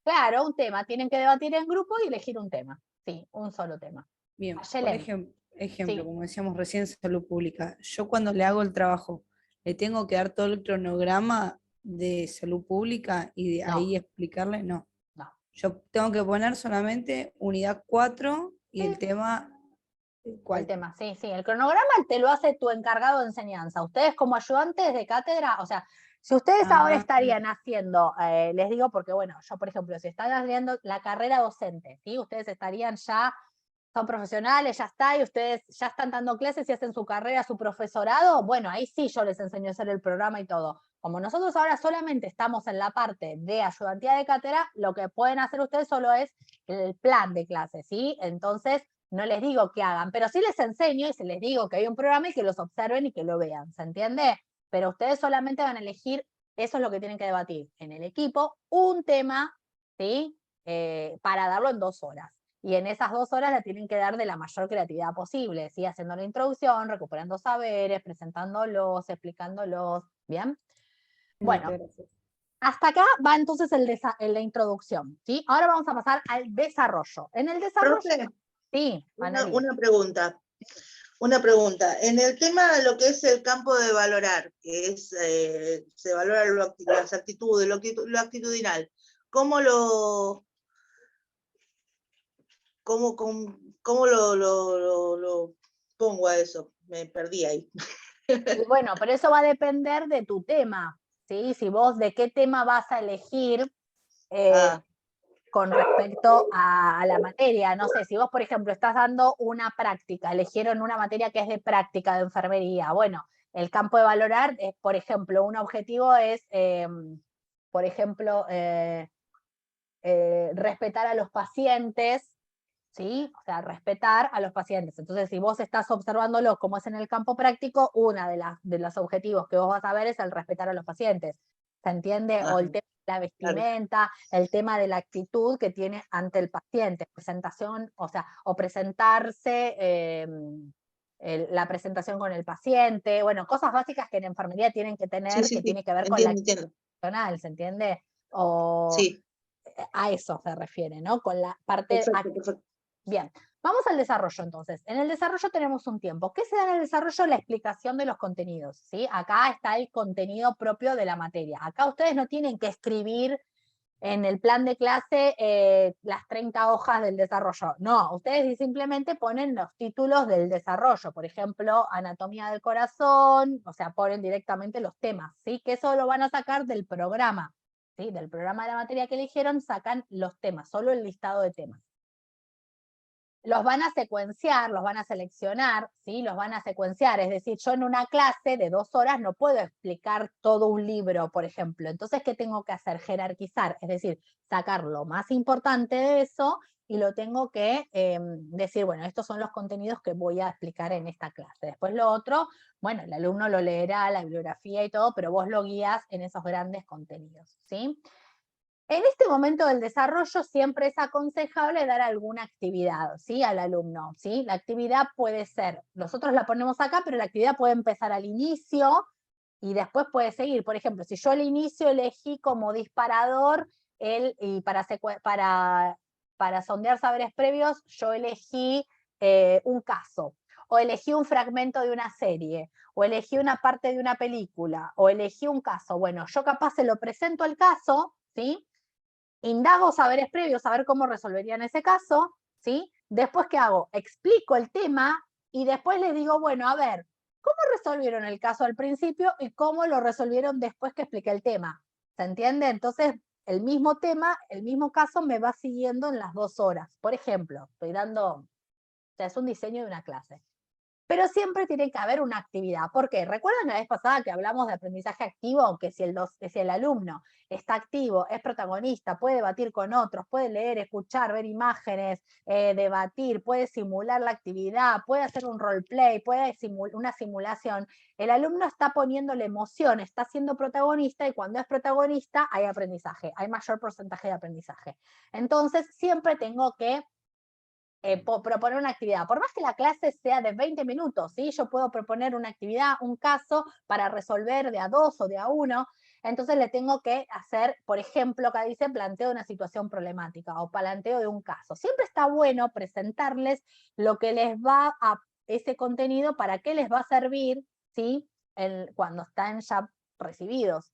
Claro, un tema. Tienen que debatir en grupo y elegir un tema. Sí, un solo tema.
Bien,
Ayelen.
por ejemplo,
Sí.
como decíamos recién, salud pública. Yo cuando le hago el trabajo, ¿le tengo que dar todo el cronograma de salud pública y de ahí explicarle? No. Yo tengo que poner solamente unidad 4 y el tema...
El tema, sí, sí. El cronograma te lo hace tu encargado de enseñanza. Ustedes como ayudantes de cátedra, o sea, si ustedes ahora estarían haciendo, les digo porque, bueno, yo por ejemplo, si están haciendo la carrera docente, ¿sí? Ustedes estarían ya, son profesionales, ya está, y ustedes ya están dando clases y hacen su carrera, su profesorado, bueno, ahí sí yo les enseño a hacer el programa y todo. Como nosotros ahora solamente estamos en la parte de ayudantía de cátedra, lo que pueden hacer ustedes solo es el plan de clases, ¿sí? Entonces, no les digo que hagan, pero sí les enseño y se les digo que hay un programa y que los observen y que lo vean, ¿se entiende? Pero ustedes solamente van a elegir, eso es lo que tienen que debatir en el equipo, un tema, ¿sí? Para darlo en 2 horas. Y en esas 2 horas la tienen que dar de la mayor creatividad posible, ¿sí? Haciendo la introducción, recuperando saberes, presentándolos, explicándolos, ¿bien? Bueno, hasta acá va entonces la introducción, ¿sí? Ahora vamos a pasar al desarrollo. En el desarrollo...
Profe,
sí,
una pregunta. Una pregunta. En el tema de lo que es el campo de valorar, que es se valora las actitudes, lo actitudinal, ¿cómo lo pongo a eso? Me perdí ahí.
Y bueno, pero eso va a depender de tu tema, ¿sí? Si vos de qué tema vas a elegir con respecto a la materia. No sé, si vos, por ejemplo, estás dando una práctica, eligieron una materia que es de práctica de enfermería. Bueno, el campo de valorar, por ejemplo, un objetivo es, por ejemplo, respetar a los pacientes, ¿sí? O sea, respetar a los pacientes. Entonces, si vos estás observándolo como es en el campo práctico, una de los objetivos que vos vas a ver es el respetar a los pacientes. ¿Se entiende?
Ajá.
O el tema de la vestimenta, el tema de la actitud que tiene ante el paciente, presentación, o sea, o presentarse, la presentación con el paciente, bueno, cosas básicas que en enfermería tienen que tener, que tiene que ver con la actitud profesional, ¿se entiende? O a eso se refiere, ¿no? Con la parte...
Perfecto.
Bien, vamos al desarrollo entonces. En el desarrollo tenemos un tiempo. ¿Qué se da en el desarrollo? La explicación de los contenidos, ¿sí? Acá está el contenido propio de la materia. Acá ustedes no tienen que escribir en el plan de clase las 30 hojas del desarrollo. No, ustedes simplemente ponen los títulos del desarrollo. Por ejemplo, anatomía del corazón, o sea, ponen directamente los temas, ¿sí? Que eso lo van a sacar del programa, ¿sí? Del programa de la materia que eligieron sacan los temas, solo el listado de temas. Los van a secuenciar, los van a seleccionar, ¿sí? Los van a secuenciar, es decir, yo en una clase de 2 horas no puedo explicar todo un libro, por ejemplo. Entonces, ¿qué tengo que hacer? Jerarquizar, es decir, sacar lo más importante de eso y lo tengo que decir, bueno, estos son los contenidos que voy a explicar en esta clase. Después lo otro, bueno, el alumno lo leerá, la bibliografía y todo, pero vos lo guías en esos grandes contenidos, ¿sí? En este momento del desarrollo siempre es aconsejable dar alguna actividad, ¿sí? Al alumno, ¿sí? La actividad puede ser, nosotros la ponemos acá, pero la actividad puede empezar al inicio y después puede seguir. Por ejemplo, si yo al inicio elegí como disparador y para sondear saberes previos, yo elegí un caso, o elegí un fragmento de una serie, o elegí una parte de una película, o elegí un caso. Bueno, yo capaz se lo presento al caso, ¿sí? Indago saberes previos, saber cómo resolverían ese caso, ¿sí? Después, ¿qué hago? Explico el tema y después les digo, bueno, a ver, ¿cómo resolvieron el caso al principio y cómo lo resolvieron después que expliqué el tema? ¿Se entiende? Entonces, el mismo tema, el mismo caso me va siguiendo en las 2 horas. Por ejemplo, estoy dando, o sea, es un diseño de una clase. Pero siempre tiene que haber una actividad. ¿Por qué? ¿Recuerdan la vez pasada que hablamos de aprendizaje activo? Que si el alumno está activo, es protagonista, puede debatir con otros, puede leer, escuchar, ver imágenes, debatir, puede simular la actividad, puede hacer un roleplay, puede una simulación. El alumno está poniéndole emoción, está siendo protagonista y cuando es protagonista hay aprendizaje, hay mayor porcentaje de aprendizaje. Entonces siempre tengo que proponer una actividad. Por más que la clase sea de 20 minutos, ¿sí? Yo puedo proponer una actividad, un caso para resolver de a 2 o de a 1, entonces le tengo que hacer, por ejemplo, acá dice planteo de una situación problemática o planteo de un caso. Siempre está bueno presentarles lo que les va a ese contenido, para qué les va a servir, ¿sí? Cuando están ya recibidos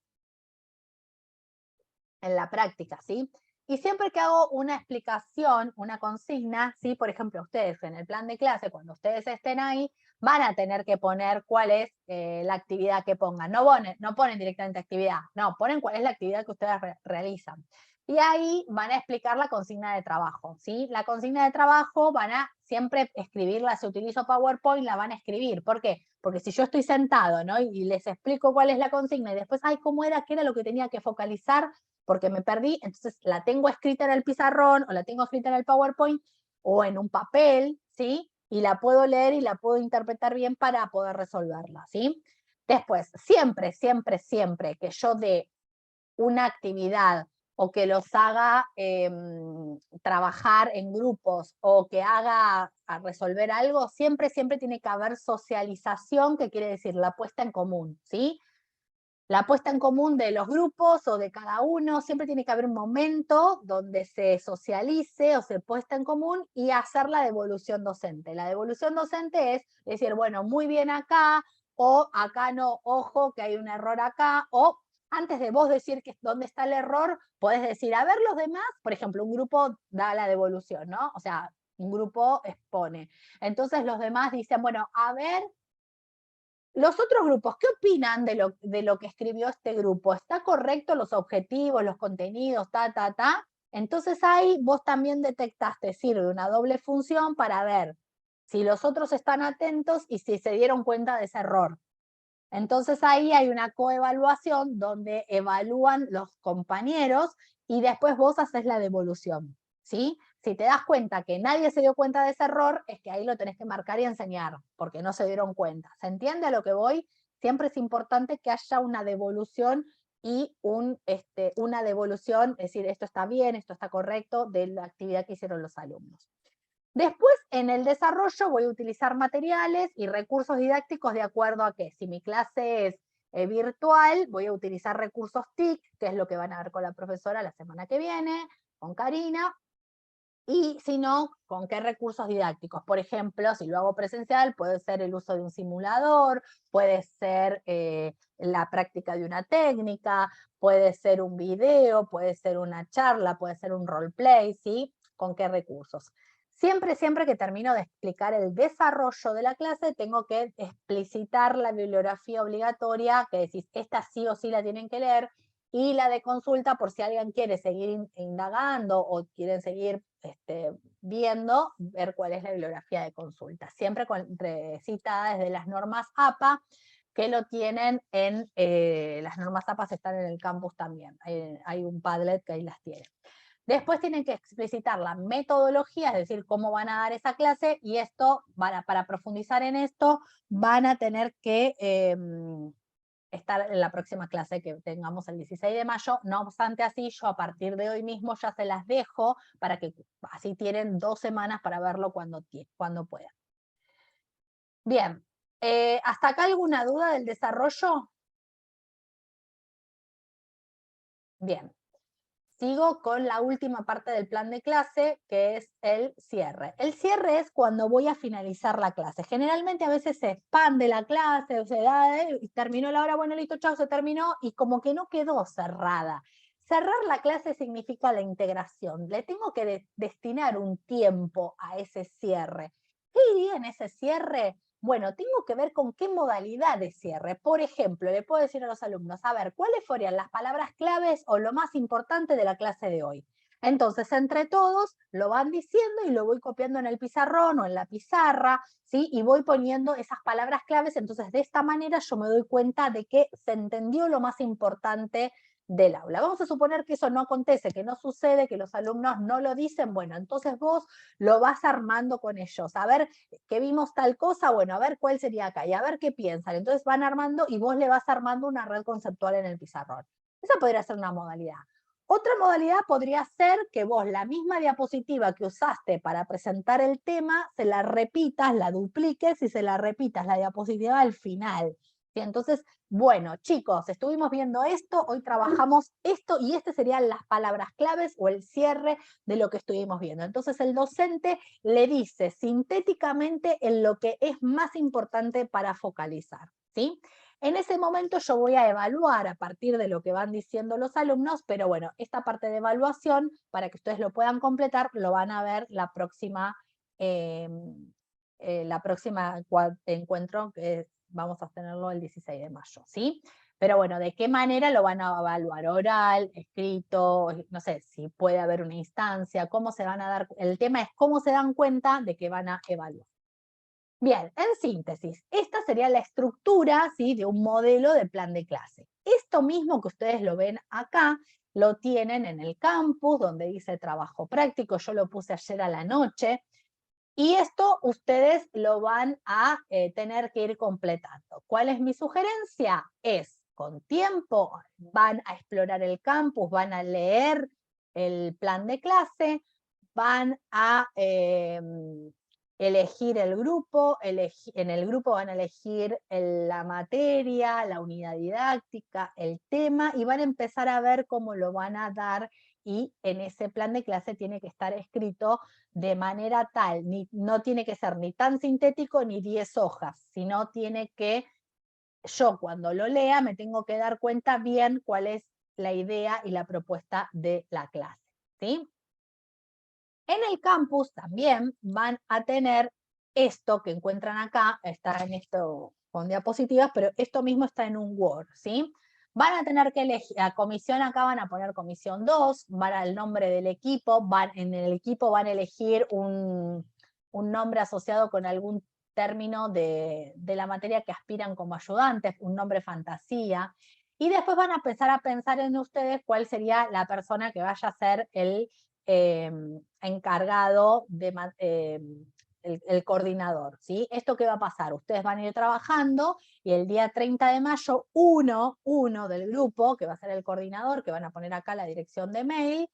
en la práctica, ¿sí? Y siempre que hago una explicación, una consigna, ¿sí? Por ejemplo, ustedes en el plan de clase, cuando ustedes estén ahí, van a tener que poner cuál es la actividad que pongan. No ponen directamente actividad, no, ponen cuál es la actividad que ustedes realizan. Y ahí van a explicar la consigna de trabajo, ¿sí? La consigna de trabajo van a siempre escribirla, si utilizo PowerPoint, la van a escribir. ¿Por qué? Porque si yo estoy sentado, ¿no? Y les explico cuál es la consigna y después, ay, ¿cómo era? ¿Qué era lo que tenía que focalizar? Porque me perdí, entonces la tengo escrita en el pizarrón o la tengo escrita en el PowerPoint o en un papel, ¿sí? Y la puedo leer y la puedo interpretar bien para poder resolverla, ¿sí? Después, siempre, siempre, siempre que yo dé una actividad o que los haga trabajar en grupos o que haga a resolver algo, siempre, siempre tiene que haber socialización, que quiere decir la puesta en común, ¿sí? La puesta en común de los grupos o de cada uno, siempre tiene que haber un momento donde se socialice o se puesta en común y hacer la devolución docente. La devolución docente es decir, bueno, muy bien acá, o acá no, ojo, que hay un error acá, o antes de vos decir que dónde está el error, podés decir, a ver los demás, por ejemplo, un grupo da la devolución, ¿no? O sea, un grupo expone. Entonces los demás dicen, bueno, a ver, los otros grupos, ¿qué opinan de lo que escribió este grupo? ¿Está correcto los objetivos, los contenidos, Entonces ahí vos también detectaste, sirve una doble función para ver si los otros están atentos y si se dieron cuenta de ese error. Entonces ahí hay una coevaluación donde evalúan los compañeros y después vos haces la devolución, ¿sí? Si te das cuenta que nadie se dio cuenta de ese error, es que ahí lo tenés que marcar y enseñar, porque no se dieron cuenta. ¿Se entiende a lo que voy? Siempre es importante que haya una devolución y una devolución, es decir, esto está bien, esto está correcto, de la actividad que hicieron los alumnos. Después, en el desarrollo voy a utilizar materiales y recursos didácticos de acuerdo a que si mi clase es virtual, voy a utilizar recursos TIC, que es lo que van a ver con la profesora la semana que viene, con Karina, y si no, con qué recursos didácticos. Por ejemplo, si lo hago presencial, puede ser el uso de un simulador, puede ser la práctica de una técnica, puede ser un video, puede ser una charla, puede ser un roleplay, ¿sí? ¿Con qué recursos? Siempre, siempre que termino de explicar el desarrollo de la clase, tengo que explicitar la bibliografía obligatoria, que decís, esta sí o sí la tienen que leer, y la de consulta por si alguien quiere seguir indagando o quieren seguir viendo, ver cuál es la bibliografía de consulta. Siempre citada desde las normas APA, que lo tienen en, las normas APA están en el campus también, hay un Padlet que ahí las tiene. Después tienen que explicitar la metodología, es decir, cómo van a dar esa clase, y esto, para profundizar en esto, van a tener que estar en la próxima clase que tengamos el 16 de mayo. No obstante así, yo a partir de hoy mismo ya se las dejo para que así tienen 2 semanas para verlo cuando puedan. Bien, ¿hasta acá alguna duda del desarrollo? Bien. Sigo con la última parte del plan de clase, que es el cierre. El cierre es cuando voy a finalizar la clase. Generalmente a veces se expande la clase, o se da, terminó la hora, bueno, listo, chao, se terminó, y como que no quedó cerrada. Cerrar la clase significa la integración. Le tengo que destinar un tiempo a ese cierre. ¿Qué iría en ese cierre? Bueno, tengo que ver con qué modalidad de cierre. Por ejemplo, le puedo decir a los alumnos, a ver, ¿cuáles fueron las palabras claves o lo más importante de la clase de hoy? Entonces, entre todos, lo van diciendo y lo voy copiando en el pizarrón o en la pizarra, ¿sí? Y voy poniendo esas palabras claves. Entonces, de esta manera yo me doy cuenta de que se entendió lo más importante del aula. Vamos a suponer que eso no acontece, que no sucede, que los alumnos no lo dicen. Bueno, entonces vos lo vas armando con ellos. A ver, que vimos tal cosa, bueno, a ver cuál sería acá, y a ver qué piensan. Entonces van armando y vos le vas armando una red conceptual en el pizarrón. Esa podría ser una modalidad. Otra modalidad podría ser que vos la misma diapositiva que usaste para presentar el tema, se la repitas, la dupliques y se la repitas la diapositiva al final. ¿Sí? Entonces, bueno, chicos, estuvimos viendo esto, hoy trabajamos esto, y estas serían las palabras claves o el cierre de lo que estuvimos viendo. Entonces el docente le dice sintéticamente en lo que es más importante para focalizar, ¿sí? En ese momento yo voy a evaluar a partir de lo que van diciendo los alumnos, pero bueno, esta parte de evaluación, para que ustedes lo puedan completar, lo van a ver la próxima encuentro, que vamos a tenerlo el 16 de mayo, ¿sí? Pero bueno, ¿de qué manera lo van a evaluar? ¿Oral, escrito? No sé, si puede haber una instancia, ¿cómo se van a dar? El tema es cómo se dan cuenta de que van a evaluar. Bien, en síntesis, esta sería la estructura, ¿sí?, de un modelo de plan de clase. Esto mismo que ustedes lo ven acá, lo tienen en el campus, donde dice trabajo práctico, yo lo puse ayer a la noche, y esto ustedes lo van a tener que ir completando. ¿Cuál es mi sugerencia? Es, con tiempo, van a explorar el campus, van a leer el plan de clase, van a elegir el grupo, en el grupo van a elegir la materia, la unidad didáctica, el tema, y van a empezar a ver cómo lo van a dar, y en ese plan de clase tiene que estar escrito de manera tal, no tiene que ser ni tan sintético ni 10 hojas, sino tiene que, yo cuando lo lea me tengo que dar cuenta bien cuál es la idea y la propuesta de la clase, ¿sí? En el campus también van a tener esto que encuentran acá, está en esto con diapositivas, pero esto mismo está en un Word, ¿sí? Van a tener que elegir, la comisión acá van a poner comisión 2, van al nombre del equipo, en el equipo van a elegir un nombre asociado con algún término de la materia que aspiran como ayudantes, un nombre fantasía, y después van a empezar a pensar en ustedes cuál sería la persona que vaya a ser el encargado, el coordinador, ¿sí? ¿Esto qué va a pasar? Ustedes van a ir trabajando y el día 30 de mayo, uno del grupo, que va a ser el coordinador, que van a poner acá la dirección de mail,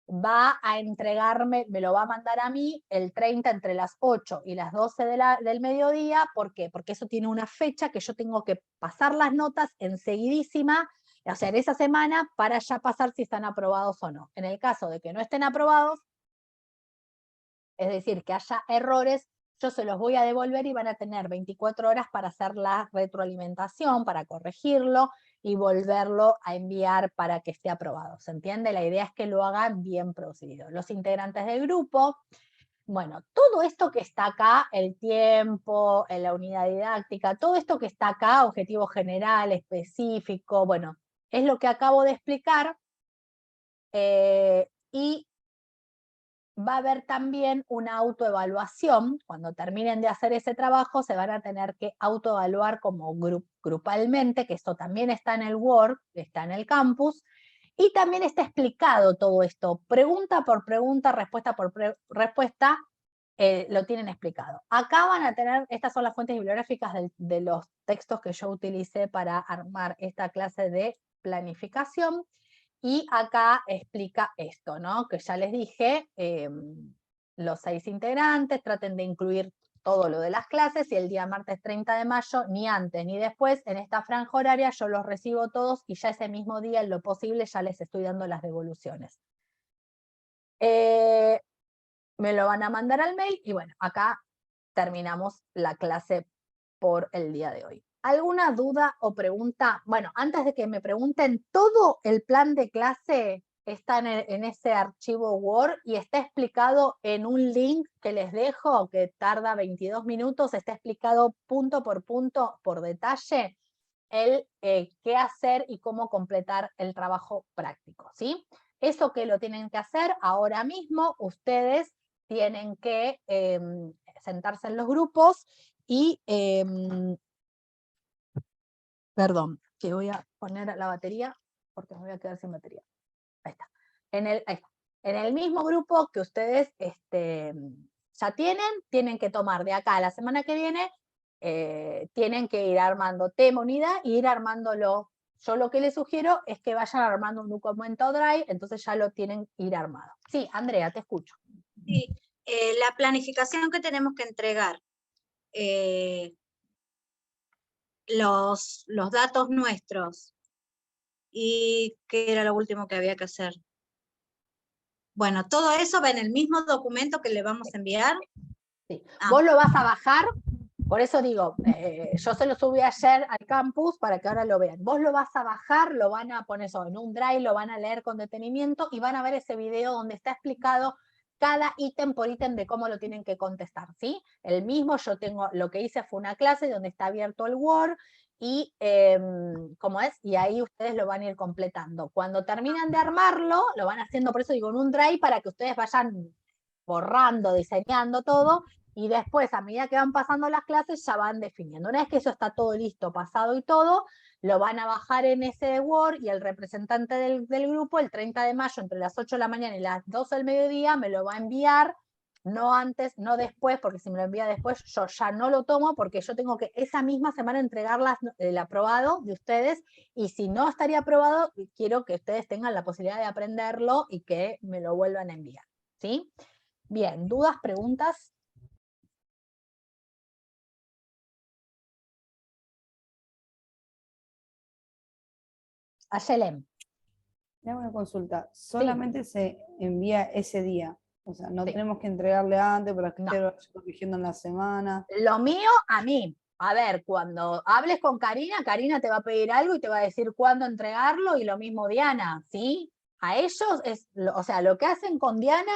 va a entregarme, me lo va a mandar a mí el 30 entre las 8 y las 12 del mediodía. ¿Por qué? Porque eso tiene una fecha que yo tengo que pasar las notas enseguidísima, o sea, en esa semana, para ya pasar si están aprobados o no. En el caso de que no estén aprobados, es decir, que haya errores, yo se los voy a devolver y van a tener 24 horas para hacer la retroalimentación, para corregirlo y volverlo a enviar para que esté aprobado. ¿Se entiende? La idea es que lo hagan bien producido. Los integrantes del grupo, bueno, todo esto que está acá, el tiempo, la unidad didáctica, todo esto que está acá, objetivo general, específico, bueno, es lo que acabo de explicar, y va a haber también una autoevaluación. Cuando terminen de hacer ese trabajo se van a tener que autoevaluar como grupalmente, que esto también está en el Word, está en el campus, y también está explicado todo esto, pregunta por pregunta, respuesta por respuesta, lo tienen explicado. Acá van a tener, estas son las fuentes bibliográficas de los textos que yo utilicé para armar esta clase de planificación. Y acá explica esto, ¿no? Que ya les dije, los 6 integrantes, traten de incluir todo lo de las clases, y el día martes 30 de mayo, ni antes ni después, en esta franja horaria, yo los recibo todos, y ya ese mismo día, en lo posible, ya les estoy dando las devoluciones. Me lo van a mandar al mail, y bueno, acá terminamos la clase por el día de hoy. ¿Alguna duda o pregunta? Bueno, antes de que me pregunten, todo el plan de clase está en ese archivo Word y está explicado en un link que les dejo, que tarda 22 minutos, está explicado punto, por detalle, el qué hacer y cómo completar el trabajo práctico, ¿sí? Eso que lo tienen que hacer ahora mismo, ustedes tienen que sentarse en los grupos y... perdón, que voy a poner la batería porque me voy a quedar sin batería. Ahí está. Ahí está. En el mismo grupo que ustedes ya tienen que tomar de acá a la semana que viene, tienen que ir armando tema, unidad, y ir armándolo. Yo lo que les sugiero es que vayan armando un documento Drive, entonces ya lo tienen que ir armado. Sí, Andrea, te escucho.
Sí, la planificación que tenemos que entregar, los datos nuestros, y qué era lo último que había que hacer. Bueno, todo eso va en el mismo documento que le vamos a enviar.
Sí. Vos lo vas a bajar Por eso digo, yo se lo subí ayer al campus para que ahora lo vean. Vos lo vas a bajar, lo van a poner eso en un drive, lo van a leer con detenimiento y van a ver ese video donde está explicado cada ítem por ítem de cómo lo tienen que contestar, ¿sí? El mismo, yo tengo, lo que hice fue una clase donde está abierto el Word y, ¿cómo es? Y ahí ustedes lo van a ir completando. Cuando terminan de armarlo, lo van haciendo, por eso digo, en un drive para que ustedes vayan borrando, diseñando todo, y después, a medida que van pasando las clases, ya van definiendo. Una vez que eso está todo listo, pasado y todo, lo van a bajar en ese Word y el representante del grupo, el 30 de mayo, entre las 8 de la mañana y las 12 del mediodía, me lo va a enviar, no antes, no después, porque si me lo envía después, yo ya no lo tomo, porque yo tengo que esa misma semana entregarlas el aprobado de ustedes, y si no estaría aprobado, quiero que ustedes tengan la posibilidad de aprenderlo y que me lo vuelvan a enviar, ¿sí? Bien, ¿dudas, preguntas? Ayelem.
Le hago una consulta. Solamente se envía ese día. O sea, no tenemos que entregarle antes para que esté corrigiendo en la semana.
Lo mío, a mí. A ver, cuando hables con Karina, Karina te va a pedir algo y te va a decir cuándo entregarlo, y lo mismo Diana, ¿sí? A ellos, o sea, lo que hacen con Diana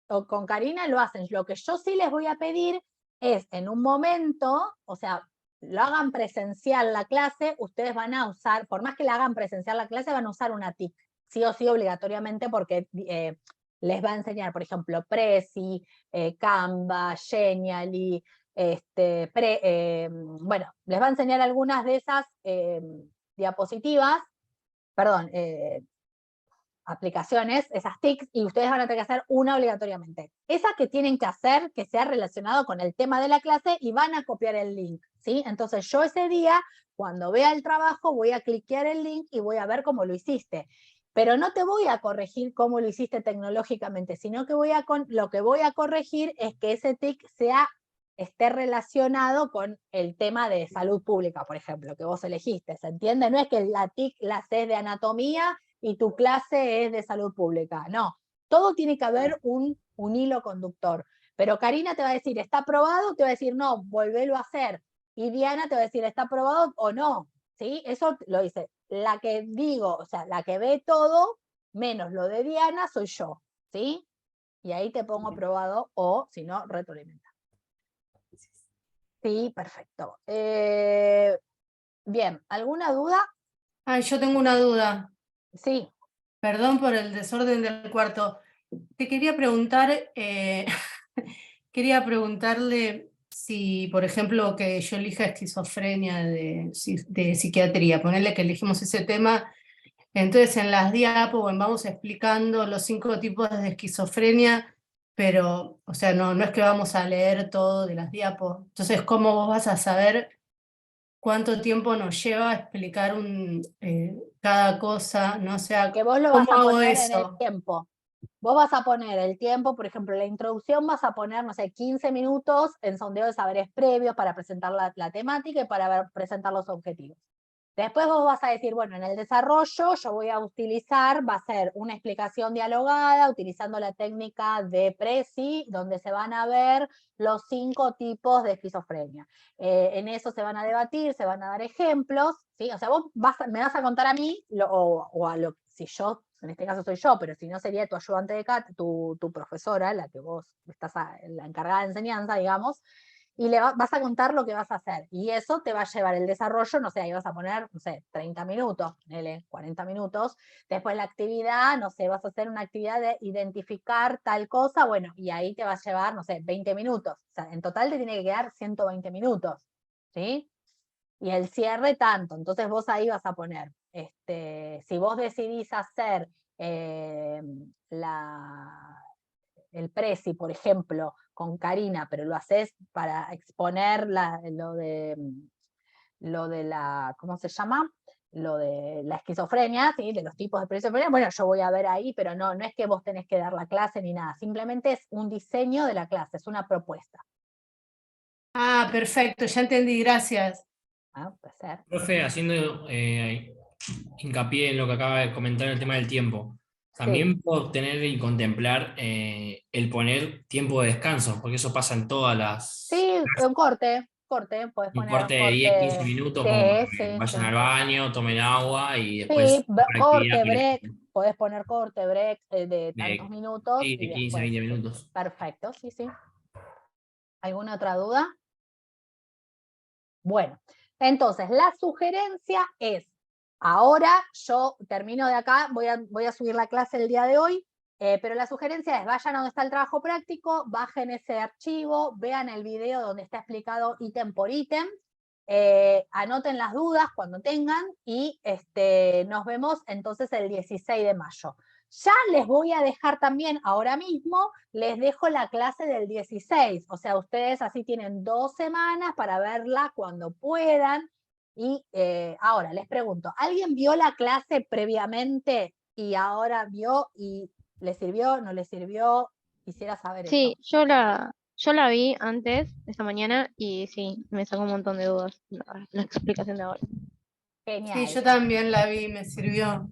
o con Karina lo hacen. Lo que yo sí les voy a pedir es, en un momento, o sea, lo hagan presencial la clase, ustedes van a usar, por más que la hagan presencial la clase, van a usar una TIC, sí o sí obligatoriamente, porque les va a enseñar, por ejemplo, Prezi, Canva, Genially, bueno, les va a enseñar algunas de esas diapositivas, perdón, aplicaciones, esas TICs, y ustedes van a tener que hacer una obligatoriamente. Esa que tienen que hacer, que sea relacionado con el tema de la clase, y van a copiar el link, ¿sí? Entonces yo ese día, cuando vea el trabajo, voy a cliquear el link y voy a ver cómo lo hiciste. Pero no te voy a corregir cómo lo hiciste tecnológicamente, sino que lo que voy a corregir es que ese TIC esté relacionado con el tema de salud pública, por ejemplo, que vos elegiste, ¿se entiende? No es que la TIC la haces de anatomía y tu clase es de salud pública, no. Todo tiene que haber un hilo conductor. Pero Karina te va a decir, ¿está aprobado? Te va a decir, no, volvélo a hacer. Y Diana te va a decir, ¿está aprobado o no? ¿Sí? Eso lo dice. La que digo, o sea, la que ve todo, menos lo de Diana, soy yo, ¿sí? Y ahí te pongo aprobado o, si no, retroalimenta. Sí, perfecto. Bien, ¿alguna duda?
Ay, yo tengo una duda.
Sí.
Perdón por el desorden del cuarto. Te quería preguntar, quería preguntarle si, por ejemplo, que yo elija esquizofrenia de psiquiatría, ponerle que elegimos ese tema, entonces en las diapos vamos explicando los 5 tipos de esquizofrenia, pero, o sea, no es que vamos a leer todo de las diapos. Entonces, ¿cómo vos vas a saber cuánto tiempo nos lleva a explicar cada cosa? No, o sea,
que vos lo vas
¿cómo
a
hago
poner
eso?
en el tiempo. Vos vas a poner el tiempo, por ejemplo, la introducción vas a poner, no sé, 15 minutos en sondeo de saberes previos para presentar la temática y para presentar los objetivos. Después vos vas a decir, bueno, en el desarrollo yo voy a utilizar, va a ser una explicación dialogada utilizando la técnica de Prezi, donde se van a ver los 5 tipos de esquizofrenia. En eso se van a debatir, se van a dar ejemplos, ¿sí? O sea, vos me vas a contar a mí, si yo, en este caso soy yo, pero si no sería tu ayudante de tu profesora, la que vos estás la encargada de enseñanza, digamos, y vas a contar lo que vas a hacer, y eso te va a llevar el desarrollo, no sé, ahí vas a poner, no sé, 30 minutos, 40 minutos, después la actividad, no sé, vas a hacer una actividad de identificar tal cosa, bueno, y ahí te va a llevar, no sé, 20 minutos, o sea, en total te tiene que quedar 120 minutos, ¿sí? Y el cierre tanto, entonces vos ahí vas a poner, si vos decidís hacer el Prezi, por ejemplo, con Karina, pero lo haces para exponer lo de la, ¿cómo se llama? Lo de la esquizofrenia, ¿sí? De los tipos de esquizofrenia, bueno, yo voy a ver ahí, pero no es que vos tenés que dar la clase ni nada, simplemente es un diseño de la clase, es una propuesta.
Ah, perfecto, ya entendí, gracias.
Placer.
Profe, haciendo hincapié en lo que acaba de comentar en el tema del tiempo, también puedo tener y contemplar el poner tiempo de descanso, porque eso pasa en todas las...
Sí, un corte corte, puedes
Un
poner
corte de 10-15 minutos, como para
Sí,
que
sí,
vayan
sí.
al baño, tomen agua y después
Sí,
otra
corte,
actividad
break, podés poner corte, break de tantos
de,
minutos
sí,
y
de 15
después.
20 minutos.
Perfecto, sí, sí. ¿Alguna otra duda? Bueno, entonces la sugerencia es, ahora yo termino de acá, voy a subir la clase el día de hoy, pero la sugerencia es vayan a donde está el trabajo práctico, bajen ese archivo, vean el video donde está explicado ítem por ítem, anoten las dudas cuando tengan y nos vemos entonces el 16 de mayo. Ya les voy a dejar también, ahora mismo, les dejo la clase del 16, o sea, ustedes así tienen 2 semanas para verla cuando puedan. Y ahora les pregunto, ¿alguien vio la clase previamente y ahora vio y le sirvió, no le sirvió? Quisiera saber
Sí,
eso.
yo la vi antes, esta mañana, y sí, me sacó un montón de dudas la explicación de ahora.
Genial.
Sí, yo también la vi, me sirvió.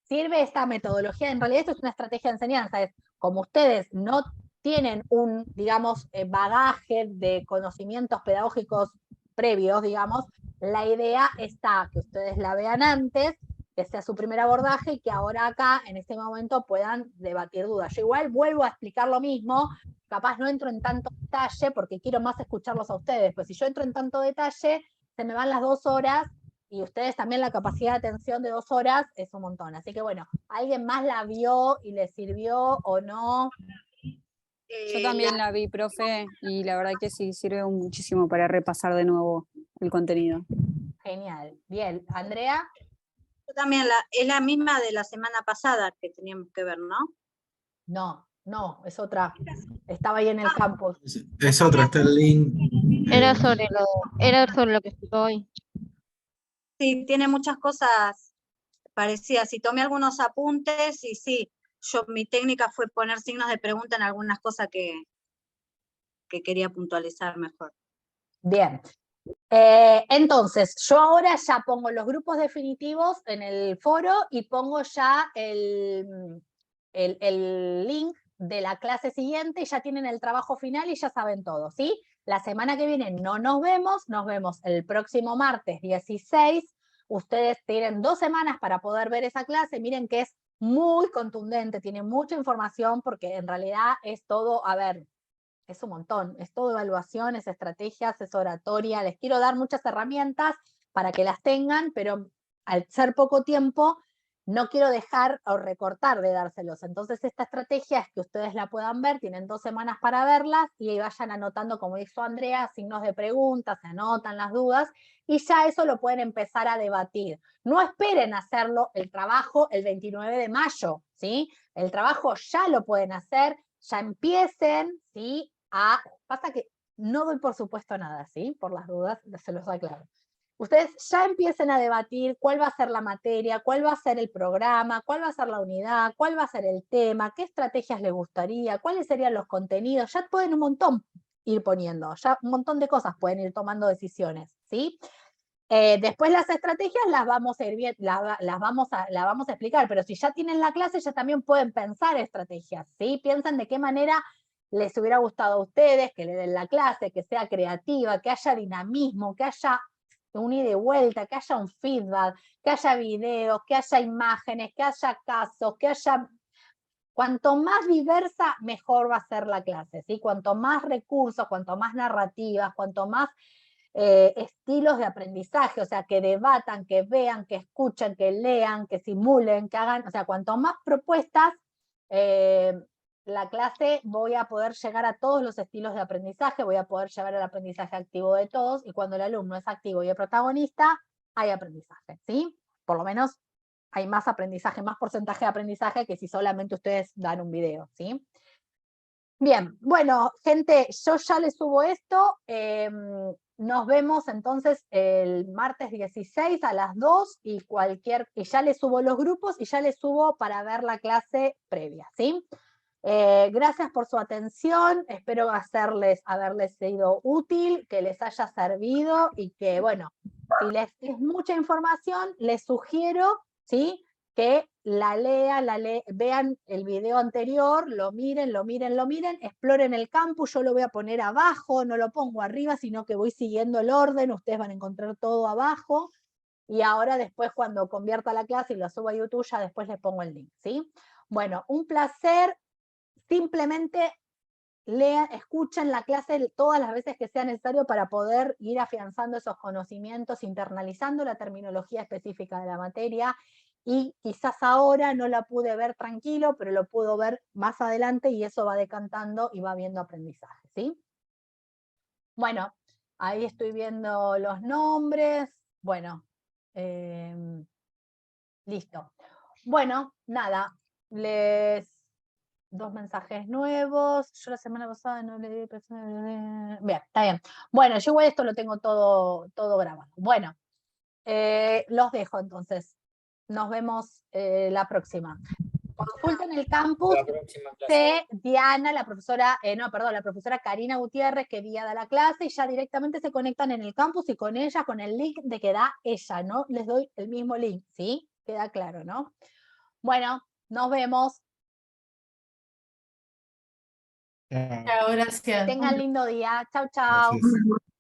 Sirve esta metodología, en realidad esto es una estrategia de enseñanza, es como ustedes no tienen un, digamos, bagaje de conocimientos pedagógicos previos, digamos, la idea está que ustedes la vean antes, que sea su primer abordaje y que ahora acá, en este momento, puedan debatir dudas. Yo igual vuelvo a explicar lo mismo, capaz no entro en tanto detalle porque quiero más escucharlos a ustedes, pues si yo entro en tanto detalle, se me van las 2 horas y ustedes también la capacidad de atención de 2 horas es un montón. Así que bueno, ¿alguien más la vio y le sirvió o no?
Yo también la vi, profe, y la verdad que sí, sirve muchísimo para repasar de nuevo el contenido.
Genial. Bien, Andrea.
Yo también, es la misma de la semana pasada que teníamos que ver, ¿no?
No, es otra. Estaba ahí en el campus.
Es otra, está el link.
Era sobre lo que explicó hoy.
Sí, tiene muchas cosas parecidas. Y tomé algunos apuntes y sí, mi técnica fue poner signos de pregunta en algunas cosas que quería puntualizar mejor.
Bien. Entonces, yo ahora ya pongo los grupos definitivos en el foro y pongo ya el link de la clase siguiente y ya tienen el trabajo final y ya saben todo, ¿sí? La semana que viene no nos vemos el próximo martes 16. Ustedes tienen 2 semanas para poder ver esa clase. Miren que es muy contundente, tiene mucha información porque en realidad es todo, a ver, es un montón, es todo evaluación, es estrategias, es oratoria, les quiero dar muchas herramientas para que las tengan, pero al ser poco tiempo, no quiero dejar o recortar de dárselos. Entonces esta estrategia es que ustedes la puedan ver, tienen 2 semanas para verlas y vayan anotando, como dijo Andrea, signos de preguntas, se anotan las dudas y ya eso lo pueden empezar a debatir. No esperen hacerlo el trabajo el 29 de mayo, ¿sí? El trabajo ya lo pueden hacer, ya empiecen, ¿sí? Pasa que no doy por supuesto nada, ¿sí? Por las dudas, se los aclaro. Ustedes ya empiecen a debatir cuál va a ser la materia, cuál va a ser el programa, cuál va a ser la unidad, cuál va a ser el tema, qué estrategias les gustaría, cuáles serían los contenidos, ya pueden un montón ir poniendo, ya un montón de cosas pueden ir tomando decisiones, ¿sí? Después las estrategias las vamos a ir bien, las vamos a explicar, pero si ya tienen la clase, ya también pueden pensar estrategias, ¿sí? Piensen de qué manera les hubiera gustado a ustedes que le den la clase, que sea creativa, que haya dinamismo, que haya un ida y vuelta, que haya un feedback, que haya videos, que haya imágenes, que haya casos, que haya... Cuanto más diversa, mejor va a ser la clase, ¿sí? Cuanto más recursos, cuanto más narrativas, cuanto más estilos de aprendizaje, o sea, que debatan, que vean, que escuchen, que lean, que simulen, que hagan, o sea, cuanto más propuestas, la clase voy a poder llegar a todos los estilos de aprendizaje, voy a poder llevar el aprendizaje activo de todos, y cuando el alumno es activo y el protagonista, hay aprendizaje, ¿sí? Por lo menos hay más aprendizaje, más porcentaje de aprendizaje que si solamente ustedes dan un video, ¿sí? Bien, bueno, gente, yo ya les subo esto, nos vemos entonces el martes 16 a las 2 y ya les subo los grupos y ya les subo para ver la clase previa, ¿sí? Gracias por su atención, espero haberles sido útil, que les haya servido y que, bueno, si les es mucha información, les sugiero, ¿sí? que la vean el video anterior, lo miren, exploren el campus, yo lo voy a poner abajo, no lo pongo arriba, sino que voy siguiendo el orden, ustedes van a encontrar todo abajo, y ahora después cuando convierta la clase y lo suba a YouTube, ya después les pongo el link, ¿sí? Bueno, un placer, simplemente lean, escuchen la clase todas las veces que sea necesario para poder ir afianzando esos conocimientos, internalizando la terminología específica de la materia, y quizás ahora no la pude ver tranquilo, pero lo puedo ver más adelante y eso va decantando y va viendo aprendizaje, ¿sí? Bueno, ahí estoy viendo los nombres, bueno, listo. Bueno, nada, dos mensajes nuevos. Yo la semana pasada no le di... Bien, está bien. Bueno, yo igual esto lo tengo todo grabado. Bueno, los dejo entonces. Nos vemos la próxima. Consulten el campus.
La próxima clase.
Diana, la profesora, la profesora Karina Gutiérrez, que guía da la clase, y ya directamente se conectan en el campus y con ella, con el link de que da ella, ¿no? Les doy el mismo link, ¿sí? Queda claro, ¿no? Bueno, nos vemos.
Chao, gracias.
Tengan lindo día. Chau, chau.
Gracias.